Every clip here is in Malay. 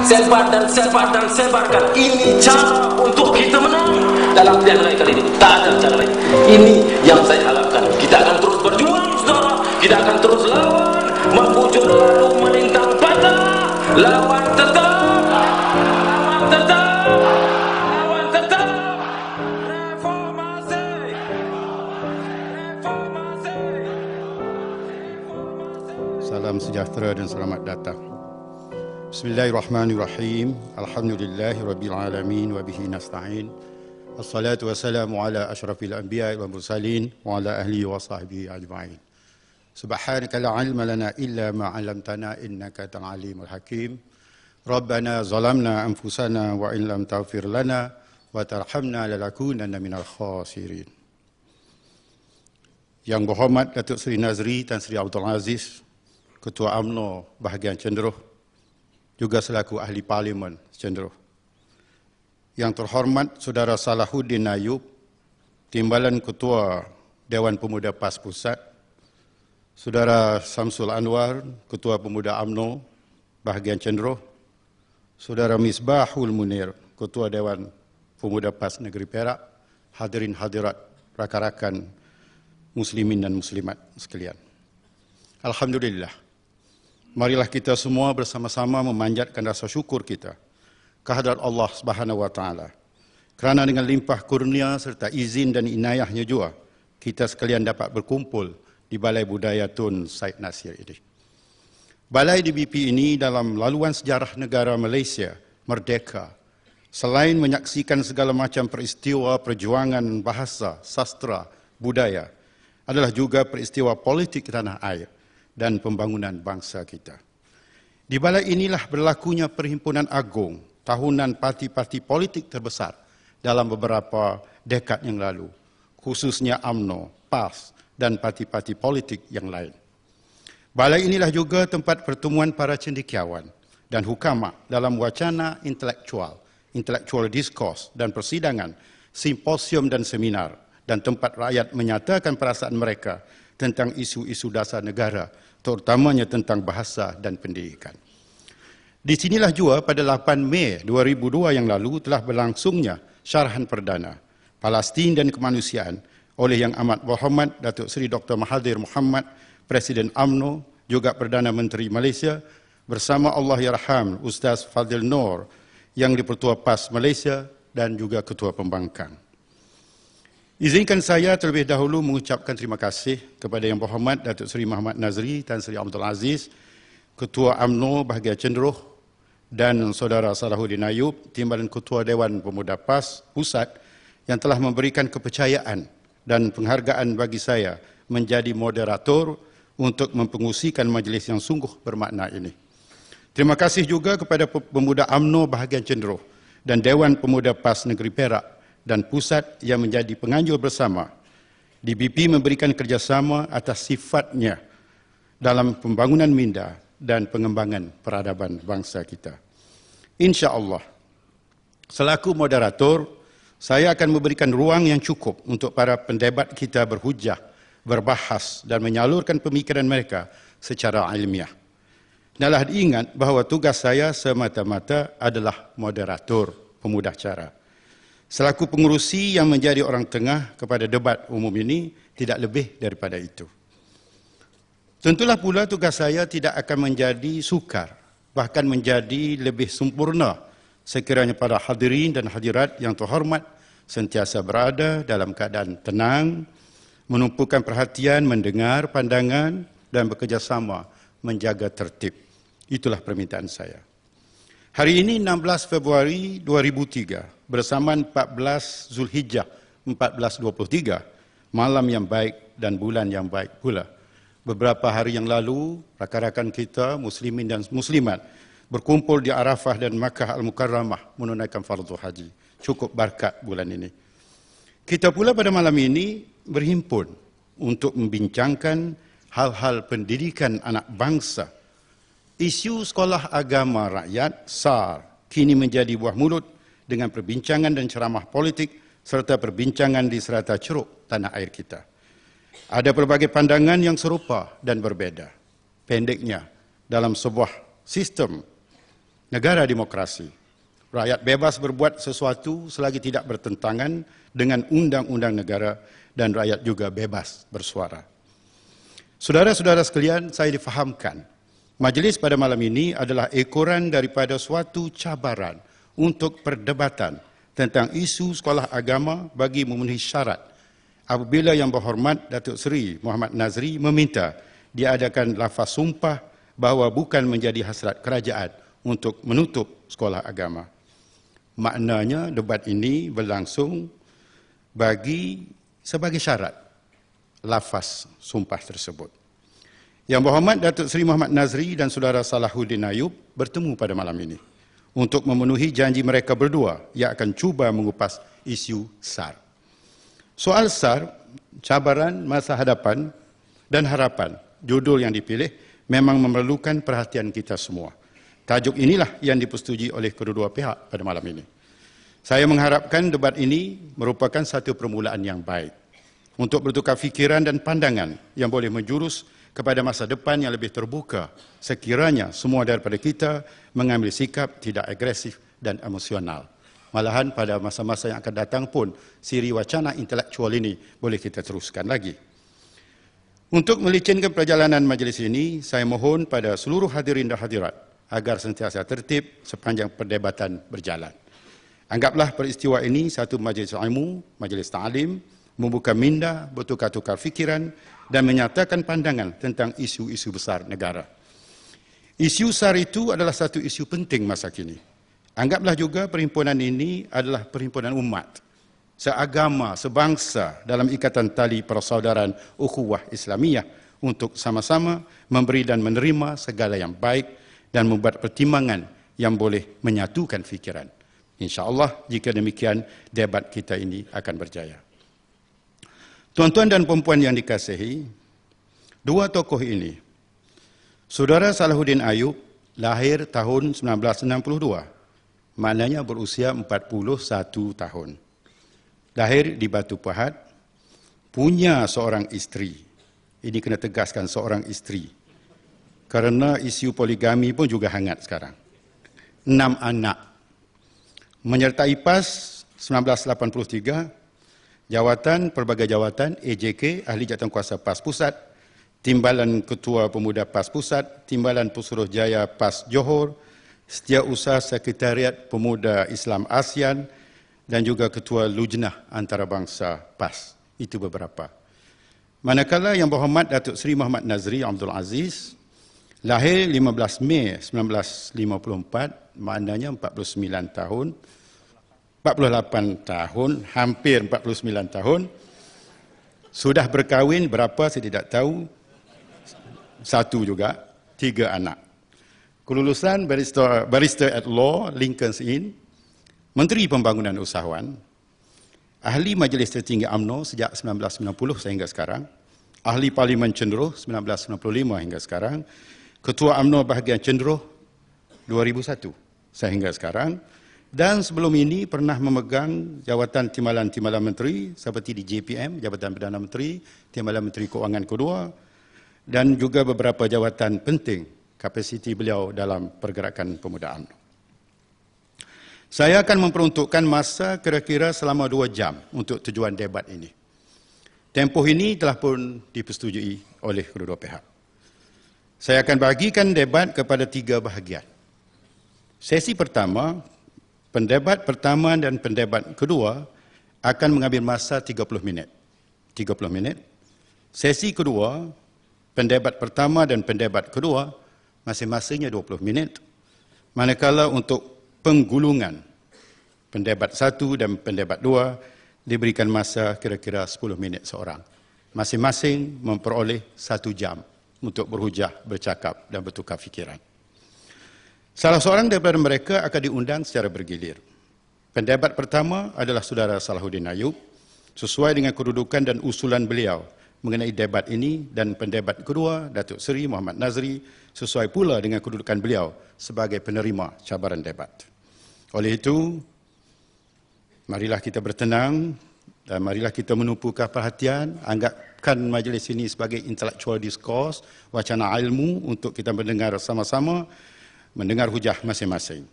sebar dan sebar dan sebarkan. Ini cara untuk kita menang dalam pilihan raya kali ini. Tak ada cara lain. Ini yang saya harapkan. Kita akan terus berjuang, saudara. Kita akan terus lawan, membujur lalu melintang patah. Lawan tetap, lawan tetap, lawan tetap. Reformasi, reformasi. Salam sejahtera dan selamat datang. Bismillahirrahmanirrahim. Alhamdulillahirabbil alamin wa bihi nasta'in. Assalatu wassalamu ala asyrafil anbiya'i wal mursalin wa ala ahlihi wa sahbihi ajma'in. Subhanaka la ilma lana illa ma 'allamtana innaka antal alimul hakim. Rabbana zalamna anfusana wa in lam taghfir lana wa tarhamna lanakunanna minal khasirin. Yang berhormat Datuk Seri Nazri Tan Sri Abdul Aziz, Ketua UMNO bahagian Cenderuh, juga selaku Ahli Parlimen Cenderuh. Yang terhormat Saudara Salahuddin Ayub, Timbalan Ketua Dewan Pemuda PAS Pusat, Saudara Samsul Anwar, Ketua Pemuda UMNO bahagian Cenderuh, Saudara Misbahul Munir, Ketua Dewan Pemuda PAS Negeri Perak, hadirin hadirat rakan-rakan muslimin dan muslimat sekalian. Alhamdulillah, marilah kita semua bersama-sama memanjatkan rasa syukur kita kehadrat Allah Subhanahu wa taala. Kerana dengan limpah kurnia serta izin dan inayahnya juga, kita sekalian dapat berkumpul di Balai Budaya Tun Said Nasir ini. Balai DBP ini dalam laluan sejarah negara Malaysia merdeka, selain menyaksikan segala macam peristiwa perjuangan bahasa, sastra, budaya, adalah juga peristiwa politik tanah air dan pembangunan bangsa kita. Di balai inilah berlakunya Perhimpunan Agung, tahunan parti-parti politik terbesar dalam beberapa dekad yang lalu, khususnya UMNO, PAS dan parti-parti politik yang lain. Balai inilah juga tempat pertemuan para cendekiawan dan hukama dalam wacana intellectual discourse dan persidangan, simposium dan seminar, dan tempat rakyat menyatakan perasaan mereka tentang isu-isu dasar negara, terutamanya tentang bahasa dan pendidikan. Di sinilah juga pada 8 Mei 2002 yang lalu telah berlangsungnya syarahan perdana Palestin dan Kemanusiaan oleh Yang Amat Berhormat Datuk Seri Dr. Mahathir Mohamad, Presiden UMNO, juga Perdana Menteri Malaysia, bersama Allahyarham Ustaz Fadil Noor, Yang di-Pertua PAS Malaysia dan juga Ketua Pembangkang. Izinkan saya terlebih dahulu mengucapkan terima kasih kepada Yang Berhormat Datuk Seri Muhammad Nazri Tan Sri Abdul Aziz, Ketua UMNO bahagian Cenderuh, dan Saudara Salahuddin Ayub, Timbalan Ketua Dewan Pemuda PAS Pusat, yang telah memberikan kepercayaan dan penghargaan bagi saya menjadi moderator untuk mempengusikan majlis yang sungguh bermakna ini. Terima kasih juga kepada pemuda UMNO bahagian Cenderuh dan Dewan Pemuda PAS Negeri Perak dan Pusat yang menjadi penganjur bersama. DBP memberikan kerjasama atas sifatnya dalam pembangunan minda dan pengembangan peradaban bangsa kita. InsyaAllah, selaku moderator, saya akan memberikan ruang yang cukup untuk para pendebat kita berhujah, berbahas dan menyalurkan pemikiran mereka secara ilmiah. Hendaklah diingat bahawa tugas saya semata-mata adalah moderator, pemudah cara. Selaku pengurusi yang menjadi orang tengah kepada debat umum ini, tidak lebih daripada itu. Tentulah pula tugas saya tidak akan menjadi sukar, bahkan menjadi lebih sempurna sekiranya para hadirin dan hadirat yang terhormat sentiasa berada dalam keadaan tenang, menumpukan perhatian, mendengar pandangan dan bekerjasama menjaga tertib. Itulah permintaan saya. Hari ini 16 Februari 2003 bersamaan 14 Zulhijjah 1423, malam yang baik dan bulan yang baik pula. Beberapa hari yang lalu, rakan-rakan kita, muslimin dan muslimat, berkumpul di Arafah dan Makkah Al-Mukarramah menunaikan fardu haji. Cukup berkat bulan ini. Kita pula pada malam ini berhimpun untuk membincangkan hal-hal pendidikan anak bangsa. Isu sekolah agama rakyat, SAR, kini menjadi buah mulut dengan perbincangan dan ceramah politik serta perbincangan di serata ceruk tanah air kita. Ada pelbagai pandangan yang serupa dan berbeza. Pendeknya, dalam sebuah sistem negara demokrasi. Rakyat bebas berbuat sesuatu selagi tidak bertentangan dengan undang-undang negara dan rakyat juga bebas bersuara. Saudara-saudara sekalian, saya difahamkan majlis pada malam ini adalah ekoran daripada suatu cabaran untuk perdebatan tentang isu sekolah agama bagi memenuhi syarat apabila Yang Berhormat Datuk Seri Muhammad Nazri meminta diadakan lafaz sumpah bahawa bukan menjadi hasrat kerajaan untuk menutup sekolah agama. Maknanya debat ini berlangsung sebagai syarat lafaz sumpah tersebut. Yang Berhormat Datuk Seri Muhammad Nazri dan Saudara Salahuddin Ayub bertemu pada malam ini untuk memenuhi janji mereka berdua yang akan cuba mengupas isu SAR. Soal SAR, cabaran masa hadapan dan harapan, judul yang dipilih memang memerlukan perhatian kita semua. Tajuk inilah yang dipersetujui oleh kedua-dua pihak pada malam ini. Saya mengharapkan debat ini merupakan satu permulaan yang baik untuk bertukar fikiran dan pandangan yang boleh menjurus kepada masa depan yang lebih terbuka sekiranya semua daripada kita mengambil sikap tidak agresif dan emosional. Malahan pada masa-masa yang akan datang pun siri wacana intelektual ini boleh kita teruskan lagi. Untuk melicinkan perjalanan majlis ini, saya mohon pada seluruh hadirin dan hadirat agar sentiasa tertib sepanjang perdebatan berjalan. Anggaplah peristiwa ini satu majlis ilmu, majlis ta'lim, membuka minda, bertukar-tukar fikiran dan menyatakan pandangan tentang isu-isu besar negara. Isu SAR itu adalah satu isu penting masa kini. Anggaplah juga perhimpunan ini adalah perhimpunan umat, seagama, sebangsa dalam ikatan tali persaudaraan ukhuwah Islamiyah untuk sama-sama memberi dan menerima segala yang baik dan membuat pertimbangan yang boleh menyatukan fikiran. InsyaAllah jika demikian debat kita ini akan berjaya. Tuan-tuan dan puan-puan yang dikasihi, dua tokoh ini, Saudara Salahuddin Ayub lahir tahun 1962, maknanya berusia 41 tahun. Lahir di Batu Pahat, punya seorang isteri. Ini kena tegaskan, seorang isteri. Kerana isu poligami pun juga hangat sekarang. 6 anak. Menyertai PAS 1983, jawatan, pelbagai jawatan, AJK, Ahli Jawatankuasa PAS Pusat, Timbalan Ketua Pemuda PAS Pusat, Timbalan Pesuruhjaya PAS Johor, Setiausaha Sekretariat Pemuda Islam ASEAN dan juga Ketua Lujnah Antarabangsa PAS. Itu beberapa. Manakala Yang Berhormat Datuk Seri Muhammad Nazri Abdul Aziz lahir 15 Mei 1954, maknanya 49 tahun, 48 tahun, hampir 49 tahun. Sudah berkahwin berapa saya tidak tahu. 1 juga, 3 anak. Kelulusan Barrister at Law, Lincoln's Inn, Menteri Pembangunan Usahawan, Ahli Majlis Tertinggi UMNO sejak 1990 sehingga sekarang, Ahli Parlimen Cenderuh 1995 hingga sekarang, Ketua UMNO Bahagian Cenderuh 2001 sehingga sekarang, dan sebelum ini pernah memegang jawatan timbalan-timbalan menteri seperti di JPM, Jabatan Perdana Menteri, Timbalan Menteri Keuangan kedua, dan juga beberapa jawatan penting kapasiti beliau dalam pergerakan pemuda UMNO. Saya akan memperuntukkan masa kira-kira selama 2 jam untuk tujuan debat ini. Tempoh ini telah pun dipersetujui oleh kedua-dua pihak. Saya akan bahagikan debat kepada 3 bahagian. Sesi pertama, pendebat pertama dan pendebat kedua akan mengambil masa 30 minit. 30 minit. Sesi kedua, pendebat pertama dan pendebat kedua masing-masingnya 20 minit. Manakala untuk penggulungan pendebat 1 dan pendebat 2 diberikan masa kira-kira 10 minit seorang. Masing-masing memperoleh 1 jam untuk berhujah, bercakap dan bertukar fikiran. Salah seorang daripada mereka akan diundang secara bergilir. Pendebat pertama adalah Saudara Salahuddin Ayub, sesuai dengan kedudukan dan usulan beliau mengenai debat ini, dan pendebat kedua, Datuk Seri Muhammad Nazri, sesuai pula dengan kedudukan beliau sebagai penerima cabaran debat. Oleh itu, marilah kita bertenang dan marilah kita menumpukan perhatian, anggapkan majlis ini sebagai intellectual discourse, wacana ilmu untuk kita mendengar sama-sama mendengar hujah masing-masing.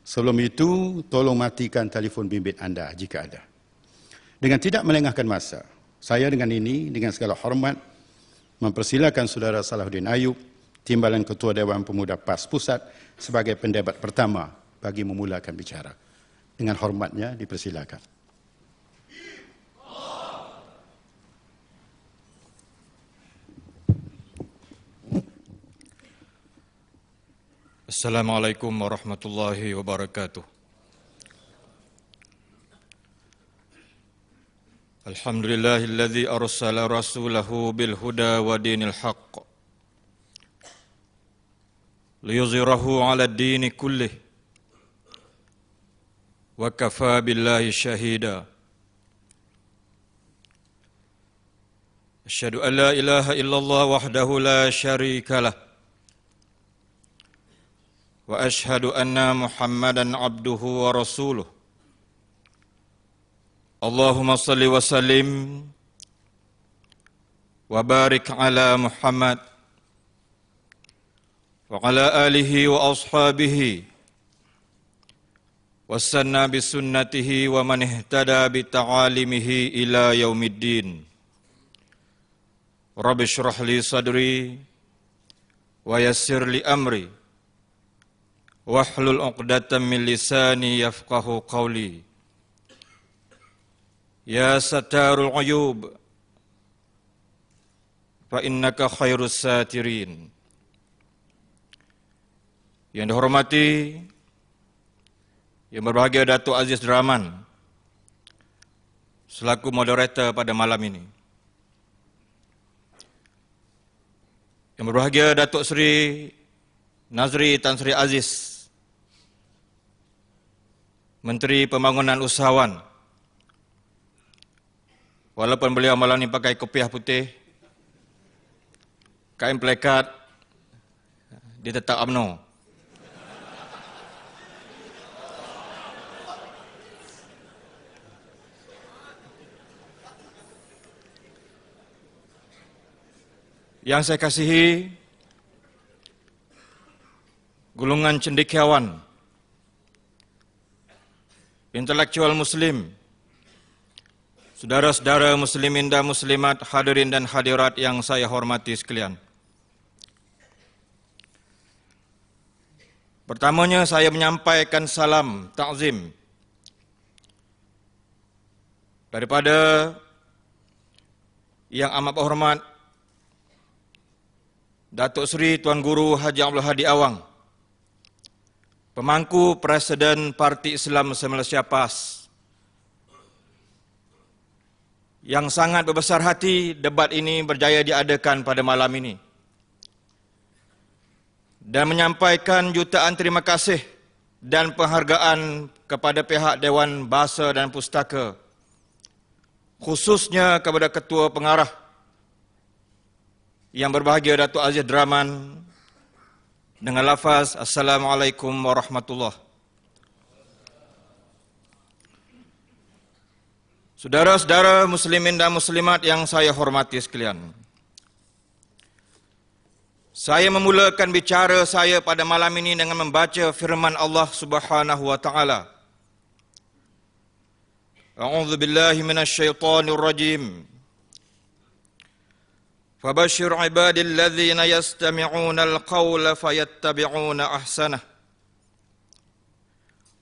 Sebelum itu, tolong matikan telefon bimbit anda jika ada. Dengan tidak melengahkan masa, saya dengan segala hormat, mempersilakan Saudara Salahuddin Ayub, Timbalan Ketua Dewan Pemuda PAS Pusat, sebagai pendebat pertama bagi memulakan bicara. Dengan hormatnya, dipersilakan. Assalamualaikum warahmatullahi wabarakatuh. Alhamdulillahilladzi arsala rasulahu bil huda wa dinil haqq liyuzhirahu 'ala ad-dini kullih wa kafa billahi shahida. Asyhadu an la ilaha illallah wahdahu la syarika lah wa ashhadu anna Muhammadan abduhu wa rasuluh. Allahumma salli wa sallim wa barik ala Muhammad wa ala alihi wa ashabihi wa sanna bi sunnatihi wa man ihtada bi ta'alimihi ila yaumiddin. Rabbi shrah li sadri wa yassir li amri wahlul 'uqdatam min lisani yafqahu qawli. Ya satarul 'uyub fa innaka khairus satirin. Yang dihormati, yang berbahagia Datuk Aziz Draman selaku moderator pada malam ini. Yang berbahagia Datuk Seri Nazri Tan Sri Aziz, Menteri Pembangunan Usahawan. Walaupun beliau malam ini pakai kopiah putih, kain plekat, dia tetap UMNO. Yang saya kasihi, golongan cendekiawan, intelektual muslim, saudara-saudara muslimin dan muslimat, hadirin dan hadirat yang saya hormati sekalian. Pertamanya saya menyampaikan salam ta'zim daripada yang amat berhormat Datuk Seri Tuan Guru Haji Abdul Hadi Awang, Pemangku Presiden Parti Islam se-Malaysia PAS, yang sangat berbesar hati debat ini berjaya diadakan pada malam ini, dan menyampaikan jutaan terima kasih dan penghargaan kepada pihak Dewan Bahasa dan Pustaka, khususnya kepada Ketua Pengarah yang berbahagia Datuk Aziz Draman dengan lafaz Assalamualaikum warahmatullahi. Saudara-saudara muslimin dan muslimat yang saya hormati sekalian, saya memulakan bicara saya pada malam ini dengan membaca firman Allah Subhanahu wa taala. A'udzu billahi minasyaitonir rajim. Fabashshir 'ibadil ladzina yastami'una al-qawla fayattabi'una ahsanah.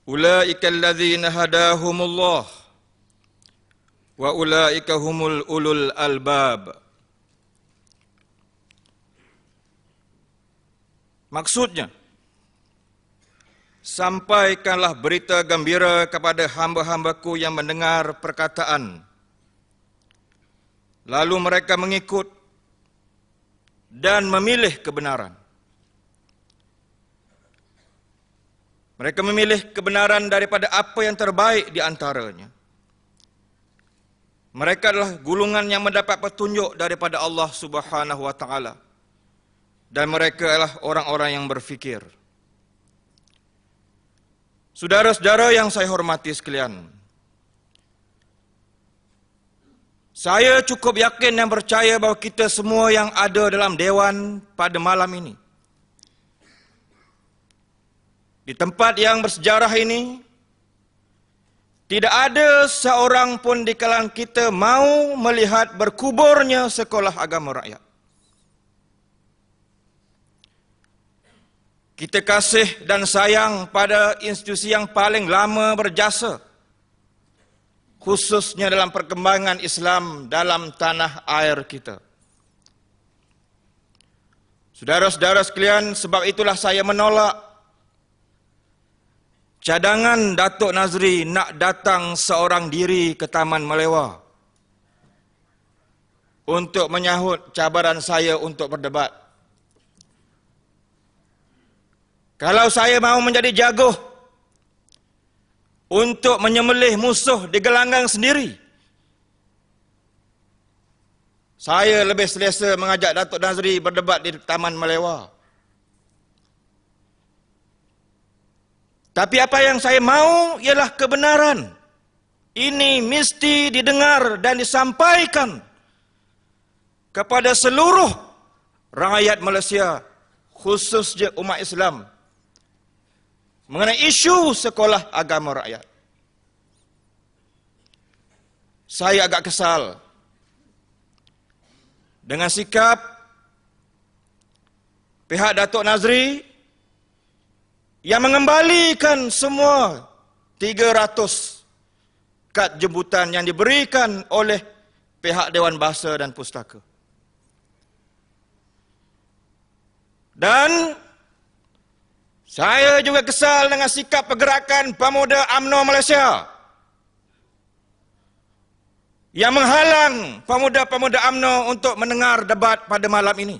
Ulaika alladzina hadahumullah wa ulaika humul ulul albab. Maksudnya, sampaikanlah berita gembira kepada hamba-hambaku yang mendengar perkataan, lalu mereka mengikut dan memilih kebenaran. Mereka memilih kebenaran daripada apa yang terbaik di antaranya. Mereka adalah golongan yang mendapat petunjuk daripada Allah Subhanahu wa taala. Dan mereka adalah orang-orang yang berfikir. Saudara-saudara yang saya hormati sekalian, saya cukup yakin dan percaya bahawa kita semua yang ada dalam dewan pada malam ini Di tempat yang bersejarah ini, tidak ada seorang pun di kalangan kita mau melihat berkuburnya sekolah agama rakyat. Kita kasih dan sayang pada institusi yang paling lama berjasa, khususnya dalam perkembangan Islam dalam tanah air kita. Saudara-saudara sekalian, sebab itulah saya menolak cadangan Datuk Nazri nak datang seorang diri ke Taman Malewa untuk menyahut cabaran saya untuk berdebat. Kalau saya mau menjadi jago untuk menyembelih musuh di gelanggang sendiri, saya lebih selesa mengajak Datuk Nazri berdebat di Taman Malewa. Tapi apa yang saya mau ialah kebenaran. Ini mesti didengar dan disampaikan kepada seluruh rakyat Malaysia, khususnya umat Islam, mengenai isu sekolah agama rakyat. Saya agak kesal dengan sikap pihak Datuk Nazri yang mengembalikan semua 300 kad jemputan yang diberikan oleh pihak Dewan Bahasa dan Pustaka. Dan saya juga kesal dengan sikap pergerakan Pemuda UMNO Malaysia yang menghalang pemuda-pemuda UMNO untuk mendengar debat pada malam ini.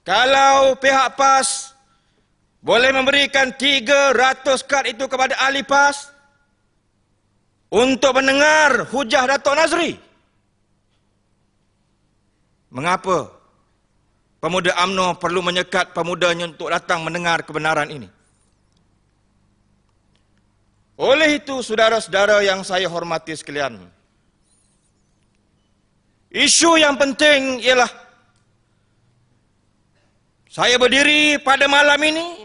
Kalau pihak PAS boleh memberikan 300 kad itu kepada ahli PAS untuk mendengar hujah Datuk Nazri, mengapa pemuda UMNO perlu menyekat pemudanya untuk datang mendengar kebenaran ini? Oleh itu, saudara-saudara yang saya hormati sekalian, isu yang penting ialah saya berdiri pada malam ini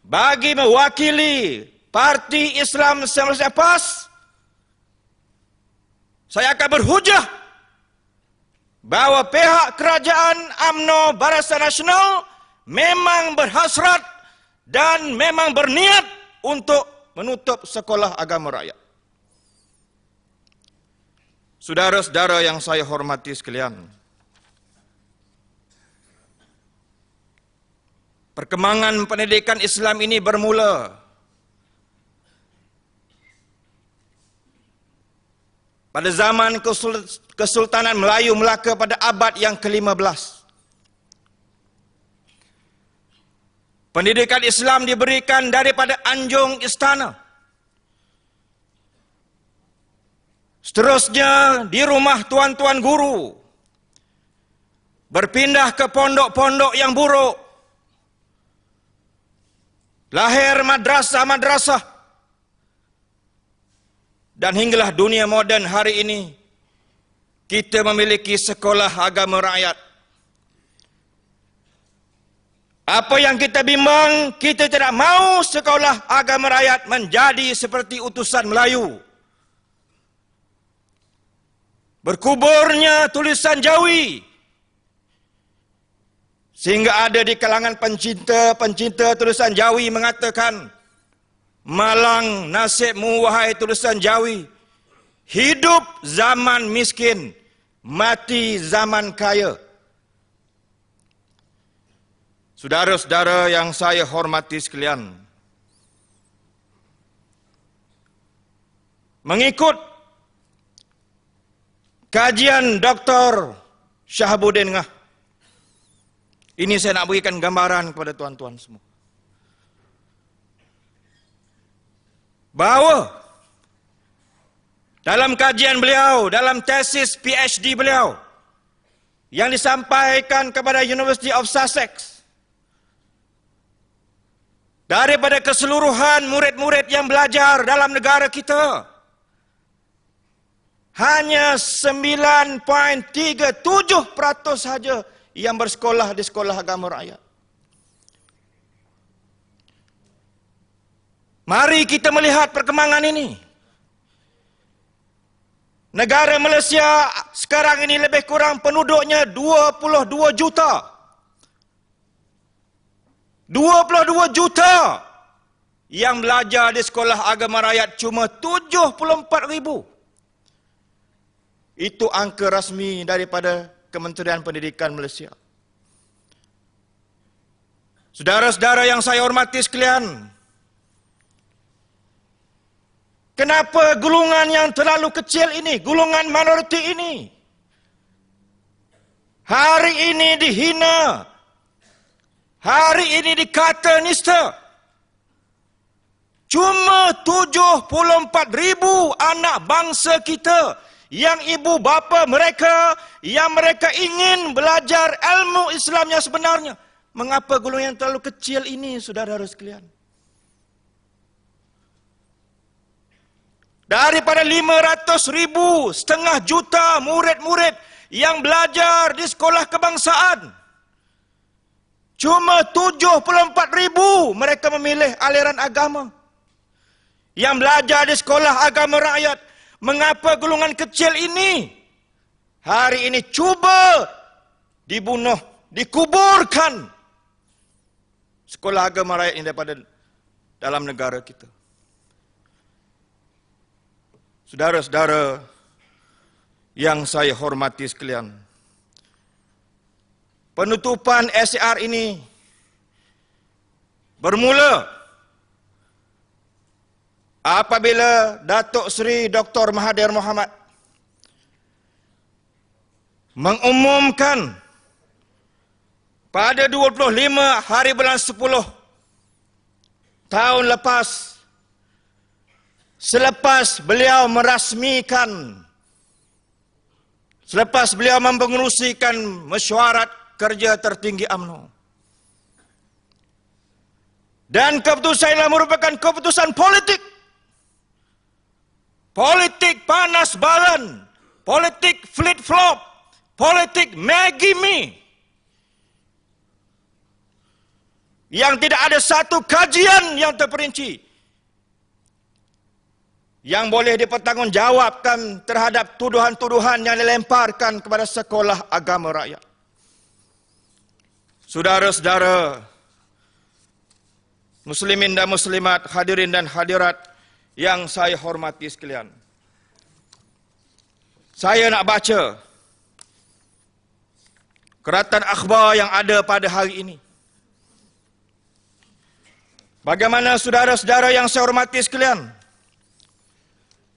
bagi mewakili Parti Islam Malaysia PAS. Saya akan berhujah bahawa pihak kerajaan UMNO Barisan Nasional memang berhasrat dan memang berniat untuk menutup sekolah agama rakyat. Saudara-saudara yang saya hormati sekalian, perkembangan pendidikan Islam ini bermula pada zaman Kesultanan Melayu Melaka pada abad yang ke-15. Pendidikan Islam diberikan daripada anjung istana. Seterusnya di rumah tuan-tuan guru, berpindah ke pondok-pondok yang buruk. Lahir madrasah-madrasah. Dan hinggalah dunia moden hari ini, kita memiliki sekolah agama rakyat. Apa yang kita bimbang, kita tidak mahu sekolah agama rakyat menjadi seperti utusan Melayu. Berkuburnya tulisan Jawi, sehingga ada di kalangan pencinta tulisan Jawi mengatakan, malang nasibmu wahai tulisan Jawi, hidup zaman miskin, mati zaman kaya. Saudara-saudara yang saya hormati sekalian, mengikut kajian Dr. Syahabuddin Ngah, ini saya nak berikan gambaran kepada tuan-tuan semua, bahawa dalam kajian beliau, dalam tesis PhD beliau yang disampaikan kepada University of Sussex, daripada keseluruhan murid-murid yang belajar dalam negara kita, hanya 9.37% saja yang bersekolah di sekolah agama rakyat. Mari kita melihat perkembangan ini. Negara Malaysia sekarang ini lebih kurang penduduknya 22 juta. 22 juta yang belajar di sekolah agama rakyat cuma 74,000. Itu angka rasmi daripada Kementerian Pendidikan Malaysia. Saudara-saudara yang saya hormati sekalian, kenapa golongan yang terlalu kecil ini, golongan minoriti ini, hari ini dihina, hari ini dikata nista? Cuma 74,000 anak bangsa kita yang ibu bapa mereka, yang mereka ingin belajar ilmu Islam yang sebenarnya. Mengapa golongan yang terlalu kecil ini, saudara-saudara sekalian? Daripada 500,000, setengah juta murid-murid yang belajar di sekolah kebangsaan, cuma 74,000 mereka memilih aliran agama. Yang belajar di sekolah agama rakyat, mengapa golongan kecil ini hari ini cuba dibunuh, dikuburkan sekolah agama rakyat ini daripada dalam negara kita? Saudara-saudara yang saya hormati sekalian, penutupan SCR ini bermula apabila Datuk Seri Dr. Mahathir Mohamad mengumumkan pada 25 hari bulan 10 tahun lepas, selepas beliau merasmikan, selepas beliau mengerusikan mesyuarat kerja tertinggi UMNO. Dan keputusan ini merupakan keputusan politik. Politik panas baran, politik flip-flop, politik Maggie-me. Yang tidak ada satu kajian yang terperinci yang boleh dipertanggungjawabkan terhadap tuduhan-tuduhan yang dilemparkan kepada sekolah agama rakyat. Saudara-saudara, muslimin dan muslimat, hadirin dan hadirat yang saya hormati sekalian, saya nak baca keratan akhbar yang ada pada hari ini. Bagaimana saudara-saudara yang saya hormati sekalian,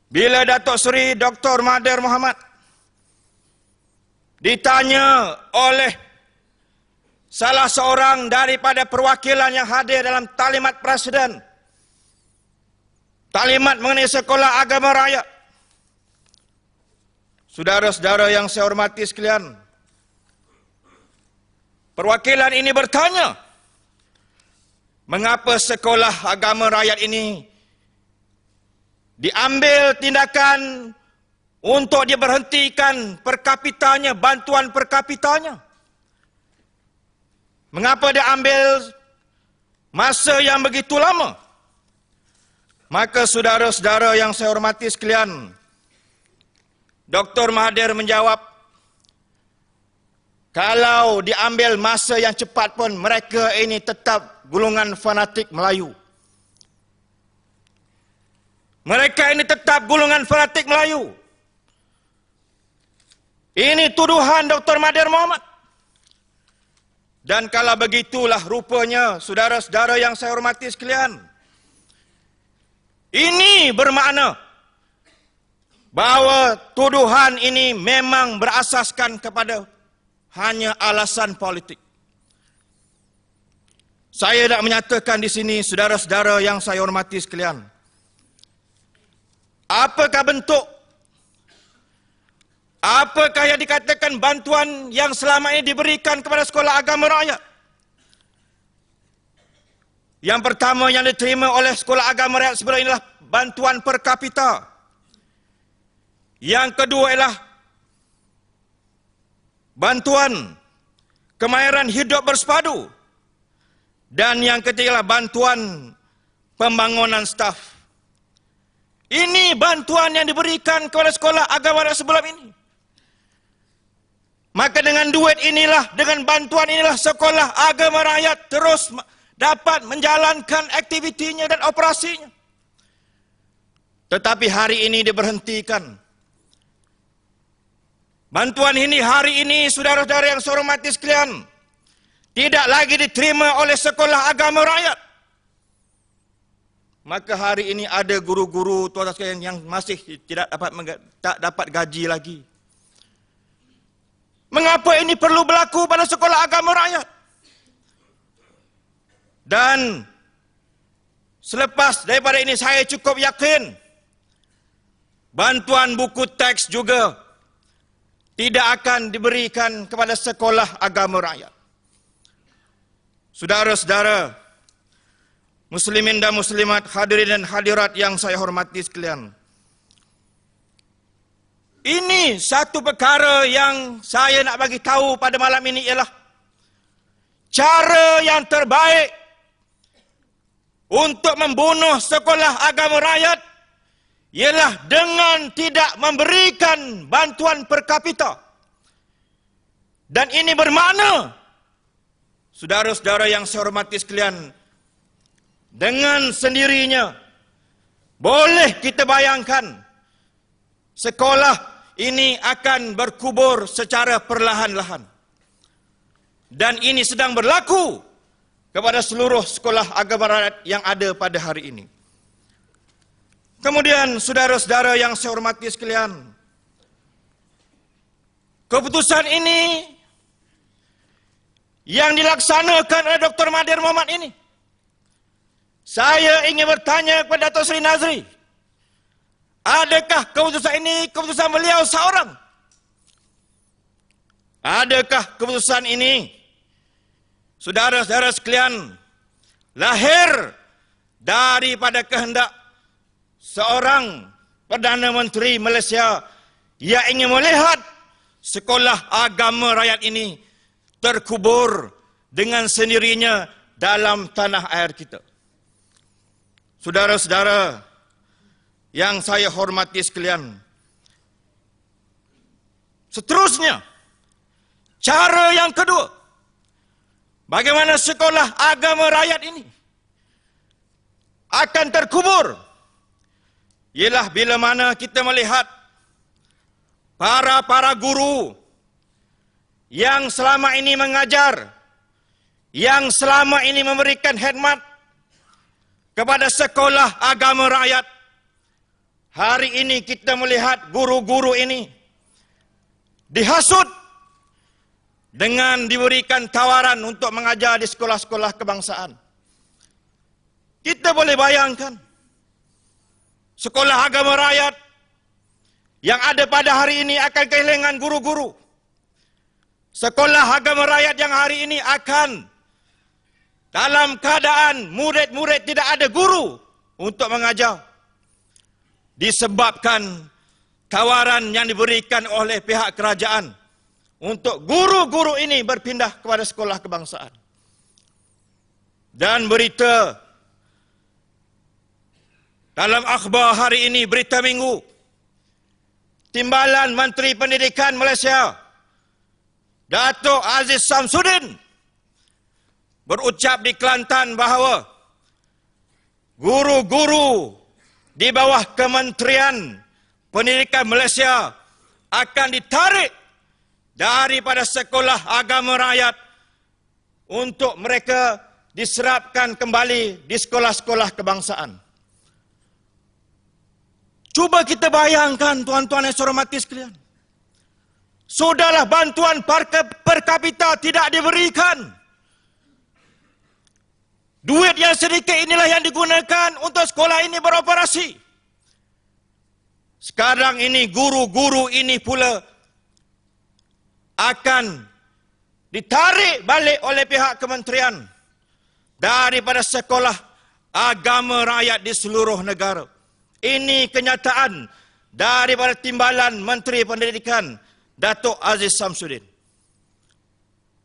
bila Datuk Seri Dr. Mahathir Mohamad ditanya oleh salah seorang daripada perwakilan yang hadir dalam talimat Presiden, talimat mengenai sekolah agama rakyat, saudara-saudara yang saya hormati sekalian, perwakilan ini bertanya, mengapa sekolah agama rakyat ini diambil tindakan untuk diberhentikan per kapitanya, bantuan per kapitanya? Mengapa dia ambil masa yang begitu lama? Maka saudara-saudara yang saya hormati sekalian, Dr. Mahathir menjawab, kalau diambil masa yang cepat pun mereka ini tetap golongan fanatik Melayu. Mereka ini tetap golongan fanatik Melayu. Ini tuduhan Dr. Mahathir Mohamad. Dan kalau begitulah rupanya, saudara-saudara yang saya hormati sekalian, ini bermakna bahawa tuduhan ini memang berasaskan kepada hanya alasan politik. Saya nak menyatakan di sini, saudara-saudara yang saya hormati sekalian, apakah bentuk, apakah yang dikatakan bantuan yang selama ini diberikan kepada sekolah agama rakyat? Yang pertama yang diterima oleh sekolah agama rakyat sebenarnya adalah bantuan per kapita. Yang kedua ialah bantuan kemahiran hidup bersepadu. Dan yang ketiga ialah bantuan pembangunan staf. Ini bantuan yang diberikan kepada sekolah agama rakyat sebelum ini. Maka dengan duit inilah, dengan bantuan inilah sekolah agama rakyat terus dapat menjalankan aktivitinya dan operasinya. Tetapi hari ini diberhentikan. Bantuan ini hari ini, saudara-saudara yang saya hormati sekalian, tidak lagi diterima oleh sekolah agama rakyat. Maka hari ini ada guru-guru tuan-tuan sekalian yang masih tak dapat gaji lagi. Mengapa ini perlu berlaku pada sekolah agama rakyat? Dan selepas daripada ini saya cukup yakin bantuan buku teks juga tidak akan diberikan kepada sekolah agama rakyat. Saudara-saudara, muslimin dan muslimat, hadirin dan hadirat yang saya hormati sekalian. Ini satu perkara yang saya nak bagi tahu pada malam ini ialah cara yang terbaik untuk membunuh sekolah agama rakyat ialah dengan tidak memberikan bantuan per kapita. Dan ini bermakna, saudara-saudara yang saya hormati sekalian, dengan sendirinya boleh kita bayangkan sekolah ini akan berkubur secara perlahan-lahan. Dan ini sedang berlaku kepada seluruh sekolah agama rakyat yang ada pada hari ini. Kemudian saudara-saudara yang saya hormati sekalian, keputusan ini yang dilaksanakan oleh Dr. Mahathir Mohamad ini, saya ingin bertanya kepada Dato' Seri Nazri, adakah keputusan ini keputusan beliau seorang? Adakah keputusan ini, saudara-saudara sekalian, lahir daripada kehendak seorang Perdana Menteri Malaysia yang ingin melihat sekolah agama rakyat ini terkubur dengan sendirinya dalam tanah air kita? Saudara-saudara yang saya hormati sekalian, seterusnya, cara yang kedua, bagaimana sekolah agama rakyat ini akan terkubur, ialah bila mana kita melihat para guru yang selama ini mengajar, yang selama ini memberikan khidmat kepada sekolah agama rakyat. Hari ini kita melihat guru-guru ini dihasut dengan diberikan tawaran untuk mengajar di sekolah-sekolah kebangsaan. Kita boleh bayangkan sekolah agama rakyat yang ada pada hari ini akan kehilangan guru-guru. Sekolah agama rakyat yang hari ini akan dalam keadaan murid-murid tidak ada guru untuk mengajar. Disebabkan tawaran yang diberikan oleh pihak kerajaan untuk guru-guru ini berpindah kepada sekolah kebangsaan. Dan berita dalam akhbar hari ini, berita Minggu, Timbalan Menteri Pendidikan Malaysia, Dato' Aziz Samsudin, berucap di Kelantan bahawa guru-guru di bawah Kementerian Pendidikan Malaysia akan ditarik daripada sekolah agama rakyat untuk mereka diserapkan kembali di sekolah-sekolah kebangsaan. Cuba kita bayangkan, tuan-tuan yang saya hormati sekalian. Sudahlah bantuan per kapita tidak diberikan. Duit yang sedikit inilah yang digunakan untuk sekolah ini beroperasi. Sekarang ini guru-guru ini pula akan ditarik balik oleh pihak kementerian daripada sekolah agama rakyat di seluruh negara. Ini kenyataan daripada Timbalan Menteri Pendidikan, Dato' Aziz Samsudin.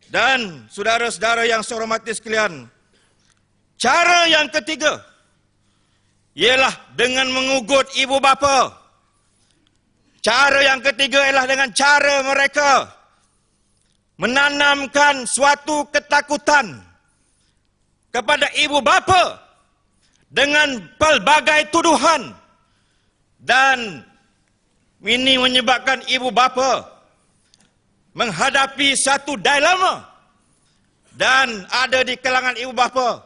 Dan saudara-saudara yang saya hormati sekalian, cara yang ketiga ialah dengan mengugut ibu bapa. Cara yang ketiga ialah dengan cara mereka menanamkan suatu ketakutan kepada ibu bapa dengan pelbagai tuduhan, dan ini menyebabkan ibu bapa menghadapi satu dilema, dan ada di kalangan ibu bapa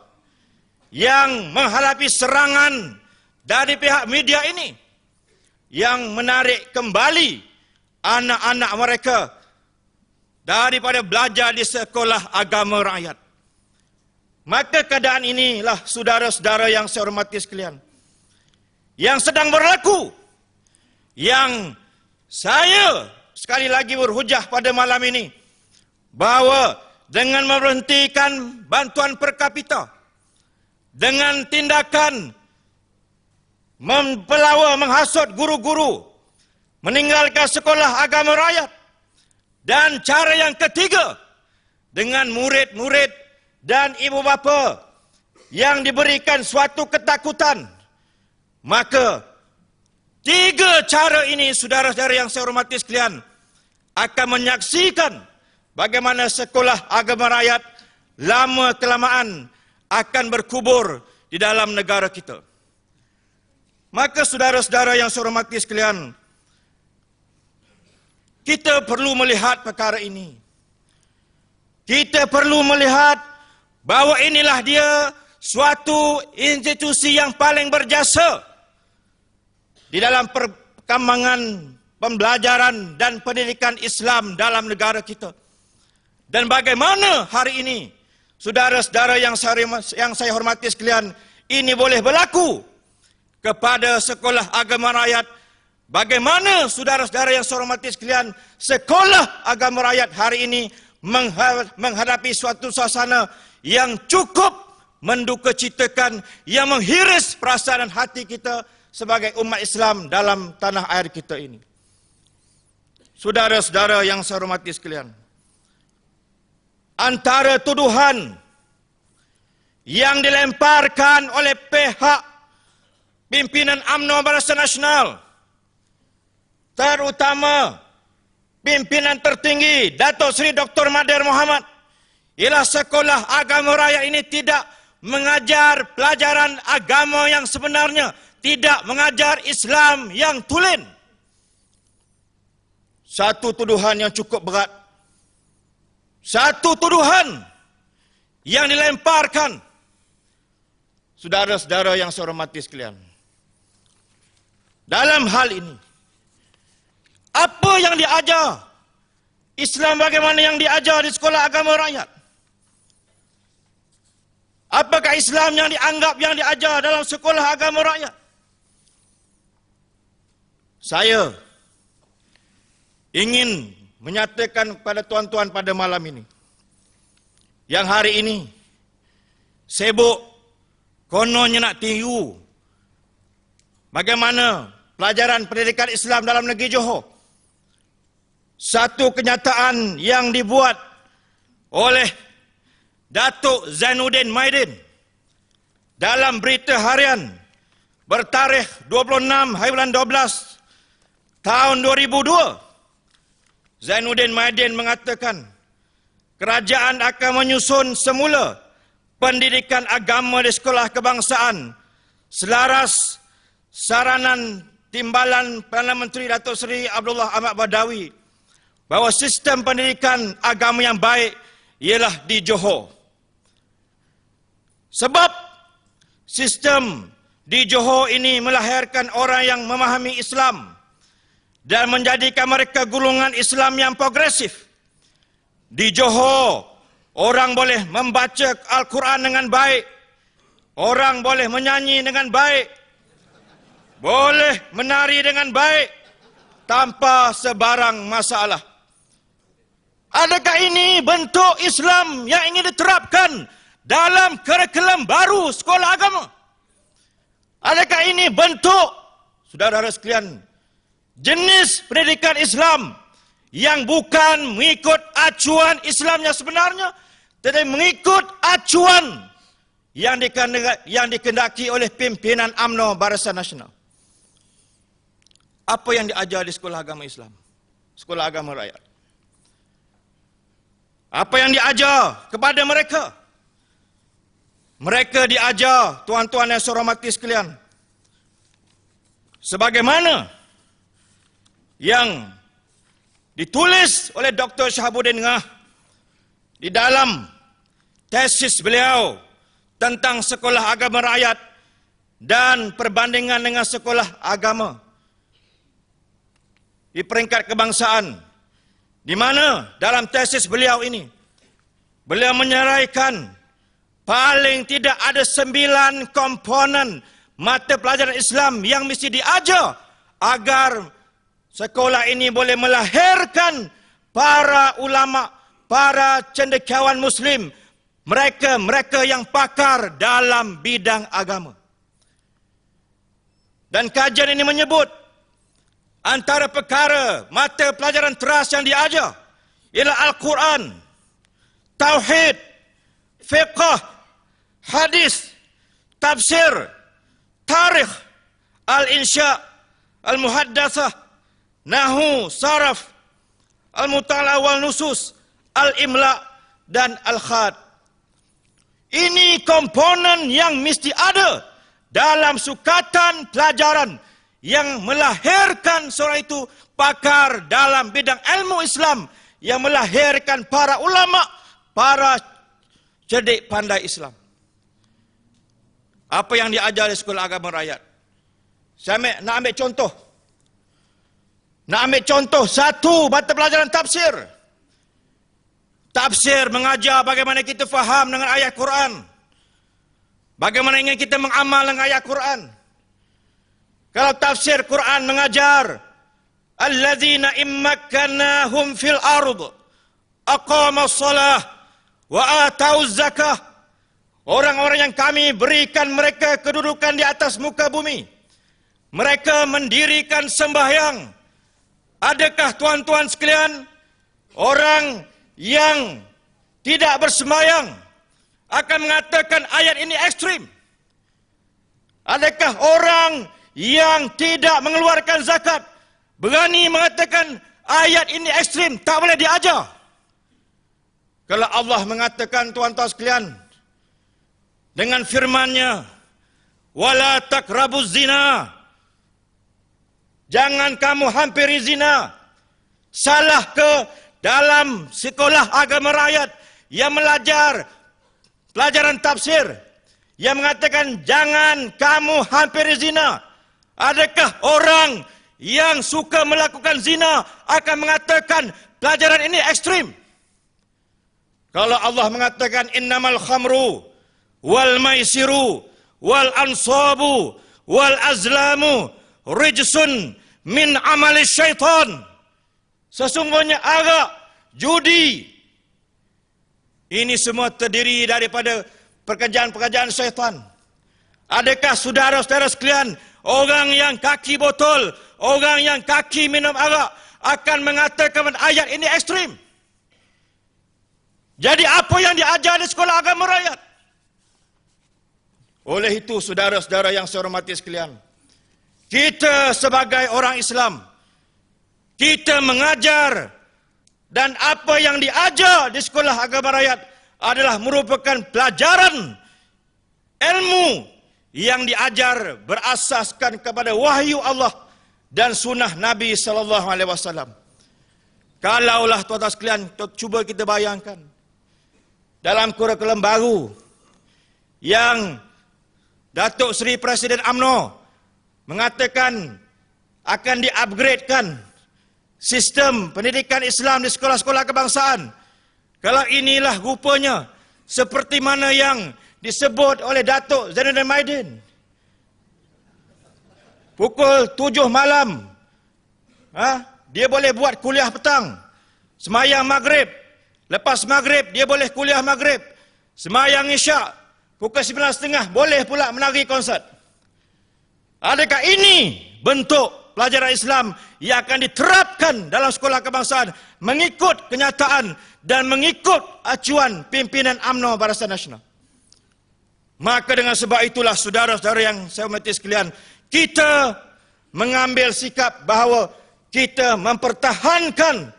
yang menghadapi serangan dari pihak media ini yang menarik kembali anak-anak mereka daripada belajar di sekolah agama rakyat. Maka keadaan inilah saudara-saudara yang saya hormati sekalian, yang sedang berlaku, yang saya sekali lagi berhujah pada malam ini bahawa dengan memberhentikan bantuan per kapita, dengan tindakan mempelawa, menghasut guru-guru, meninggalkan sekolah agama rakyat, dan cara yang ketiga dengan murid-murid dan ibu bapa yang diberikan suatu ketakutan, maka tiga cara ini, saudara-saudara yang saya hormati sekalian, akan menyaksikan bagaimana sekolah agama rakyat lama-kelamaan akan berkubur di dalam negara kita. Maka saudara-saudara yang saya hormati sekalian, kita perlu melihat perkara ini. Kita perlu melihat bahawa inilah dia suatu institusi yang paling berjasa di dalam perkembangan pembelajaran dan pendidikan Islam dalam negara kita. Dan bagaimana hari ini, saudara-saudara yang saya hormati sekalian, ini boleh berlaku kepada sekolah agama rakyat. Bagaimana saudara-saudara yang saya hormati sekalian, sekolah agama rakyat hari ini menghadapi suatu suasana yang cukup mendukacitakan, yang menghiris perasaan dan hati kita sebagai umat Islam dalam tanah air kita ini. Saudara-saudara yang saya hormati sekalian, antara tuduhan yang dilemparkan oleh pihak pimpinan UMNO Barisan Nasional, terutama pimpinan tertinggi Datuk Seri Dr. Mahathir Mohamad, ialah sekolah agama rakyat ini tidak mengajar pelajaran agama yang sebenarnya, tidak mengajar Islam yang tulen. Satu tuduhan yang cukup berat. Satu tuduhan yang dilemparkan. Saudara-saudara yang saya hormati sekalian, dalam hal ini, apa yang diajar Islam, bagaimana yang diajar di sekolah agama rakyat? Apakah Islam yang dianggap yang diajar dalam sekolah agama rakyat? Saya ingin menyatakan kepada tuan-tuan pada malam ini, yang hari ini sibuk kononnya nak tiru bagaimana pelajaran pendidikan Islam dalam negeri Johor. Satu kenyataan yang dibuat oleh Datuk Zainuddin Maidin dalam berita harian bertarikh 26 hari bulan 12 tahun 2002. Zainuddin Maidin mengatakan kerajaan akan menyusun semula pendidikan agama di sekolah kebangsaan selaras saranan timbalan Perdana Menteri Datuk Seri Abdullah Ahmad Badawi bahawa sistem pendidikan agama yang baik ialah di Johor. Sebab sistem di Johor ini melahirkan orang yang memahami Islam dan menjadikan mereka golongan Islam yang progresif. Di Johor, orang boleh membaca Al-Quran dengan baik, orang boleh menyanyi dengan baik, boleh menari dengan baik tanpa sebarang masalah. Adakah ini bentuk Islam yang ingin diterapkan dalam kurikulum baru sekolah agama? Adakah ini bentuk, saudara-saudara sekalian, jenis pendidikan Islam yang bukan mengikut acuan Islam yang sebenarnya, tetapi mengikut acuan yang dikehendaki oleh pimpinan UMNO Barisan Nasional. Apa yang diajar di sekolah agama Islam? Sekolah agama rakyat. Apa yang diajar kepada mereka? Mereka diajar, tuan-tuan yang saya hormati sekalian, sebagaimana yang ditulis oleh Dr. Shahabuddin Ngah di dalam tesis beliau tentang sekolah agama rakyat dan perbandingan dengan sekolah agama di peringkat kebangsaan, di mana dalam tesis beliau ini beliau menyeraikan paling tidak ada 9 komponen mata pelajaran Islam yang mesti diajar agar sekolah ini boleh melahirkan para ulama, para cendekiawan Muslim, mereka yang pakar dalam bidang agama. Dan kajian ini menyebut antara perkara mata pelajaran teras yang diajar ialah Al-Quran, Tauhid, Fiqh, Hadis, Tafsir, Tarikh, Al-Insya, Al-Muhaddatsah, Nahu, Saraf, Al-Mutala wal Nusus, Al-Imla, dan Al-Khad. Ini komponen yang mesti ada dalam sukatan pelajaran yang melahirkan seorang itu pakar dalam bidang ilmu Islam, yang melahirkan para ulama, para cerdik pandai Islam. Apa yang diajar di sekolah agama rakyat? Saya nak ambil contoh. Nak ambil contoh satu mata pelajaran tafsir. Tafsir mengajar bagaimana kita faham dengan ayat Quran. Bagaimana ingin kita mengamal dengan ayat Quran. Kalau tafsir Quran mengajar alladzina immakkannahum fil ard aqamus shalah wa atauz zakah. Orang-orang yang kami berikan mereka kedudukan di atas muka bumi, mereka mendirikan sembahyang. Adakah tuan-tuan sekalian orang yang tidak bersembahyang akan mengatakan ayat ini ekstrim? Adakah orang yang tidak mengeluarkan zakat berani mengatakan ayat ini ekstrim, tak boleh diajar? Kalau Allah mengatakan, tuan-tuan sekalian, dengan firman-Nya, wala taqrabuz zina, jangan kamu hampiri zina. Salah ke dalam sekolah agama rakyat yang belajar pelajaran tafsir yang mengatakan jangan kamu hampiri zina? Adakah orang yang suka melakukan zina akan mengatakan pelajaran ini ekstrim? Kalau Allah mengatakan innamal khamru wal maisiru wal ansabu wal azlamu rijsun min amali syaitan, sesungguhnya arak, judi, ini semua terdiri daripada pekerjaan-pekerjaan syaitan. Adakah saudara-saudara sekalian, orang yang kaki botol, orang yang kaki minum arak akan mengatakan ayat ini ekstrim? Jadi apa yang diajar di sekolah agama rakyat? Oleh itu, saudara-saudara yang saya hormati sekalian, kita sebagai orang Islam, kita mengajar, dan apa yang diajar di sekolah agama rakyat adalah merupakan pelajaran ilmu yang diajar berasaskan kepada wahyu Allah dan sunnah Nabi SAW. Kalaulah tuan-tuan sekalian, cuba kita bayangkan, dalam kurikulum baru yang Datuk Seri Presiden UMNO mengatakan akan di-upgradekan sistem pendidikan Islam di sekolah-sekolah kebangsaan. Kalau inilah rupanya seperti mana yang disebut oleh Datuk Zainuddin Maidin. Pukul 7 malam, dia boleh buat kuliah petang. Semayang maghrib, lepas maghrib dia boleh kuliah maghrib. Semayang isyak, pukul 9.30 boleh pula menari konsert. Adakah ini bentuk pelajaran Islam yang akan diterapkan dalam sekolah kebangsaan mengikut kenyataan dan mengikut acuan pimpinan UMNO Barisan Nasional? Maka dengan sebab itulah saudara-saudara yang saya hormati sekalian, kita mengambil sikap bahawa kita mempertahankan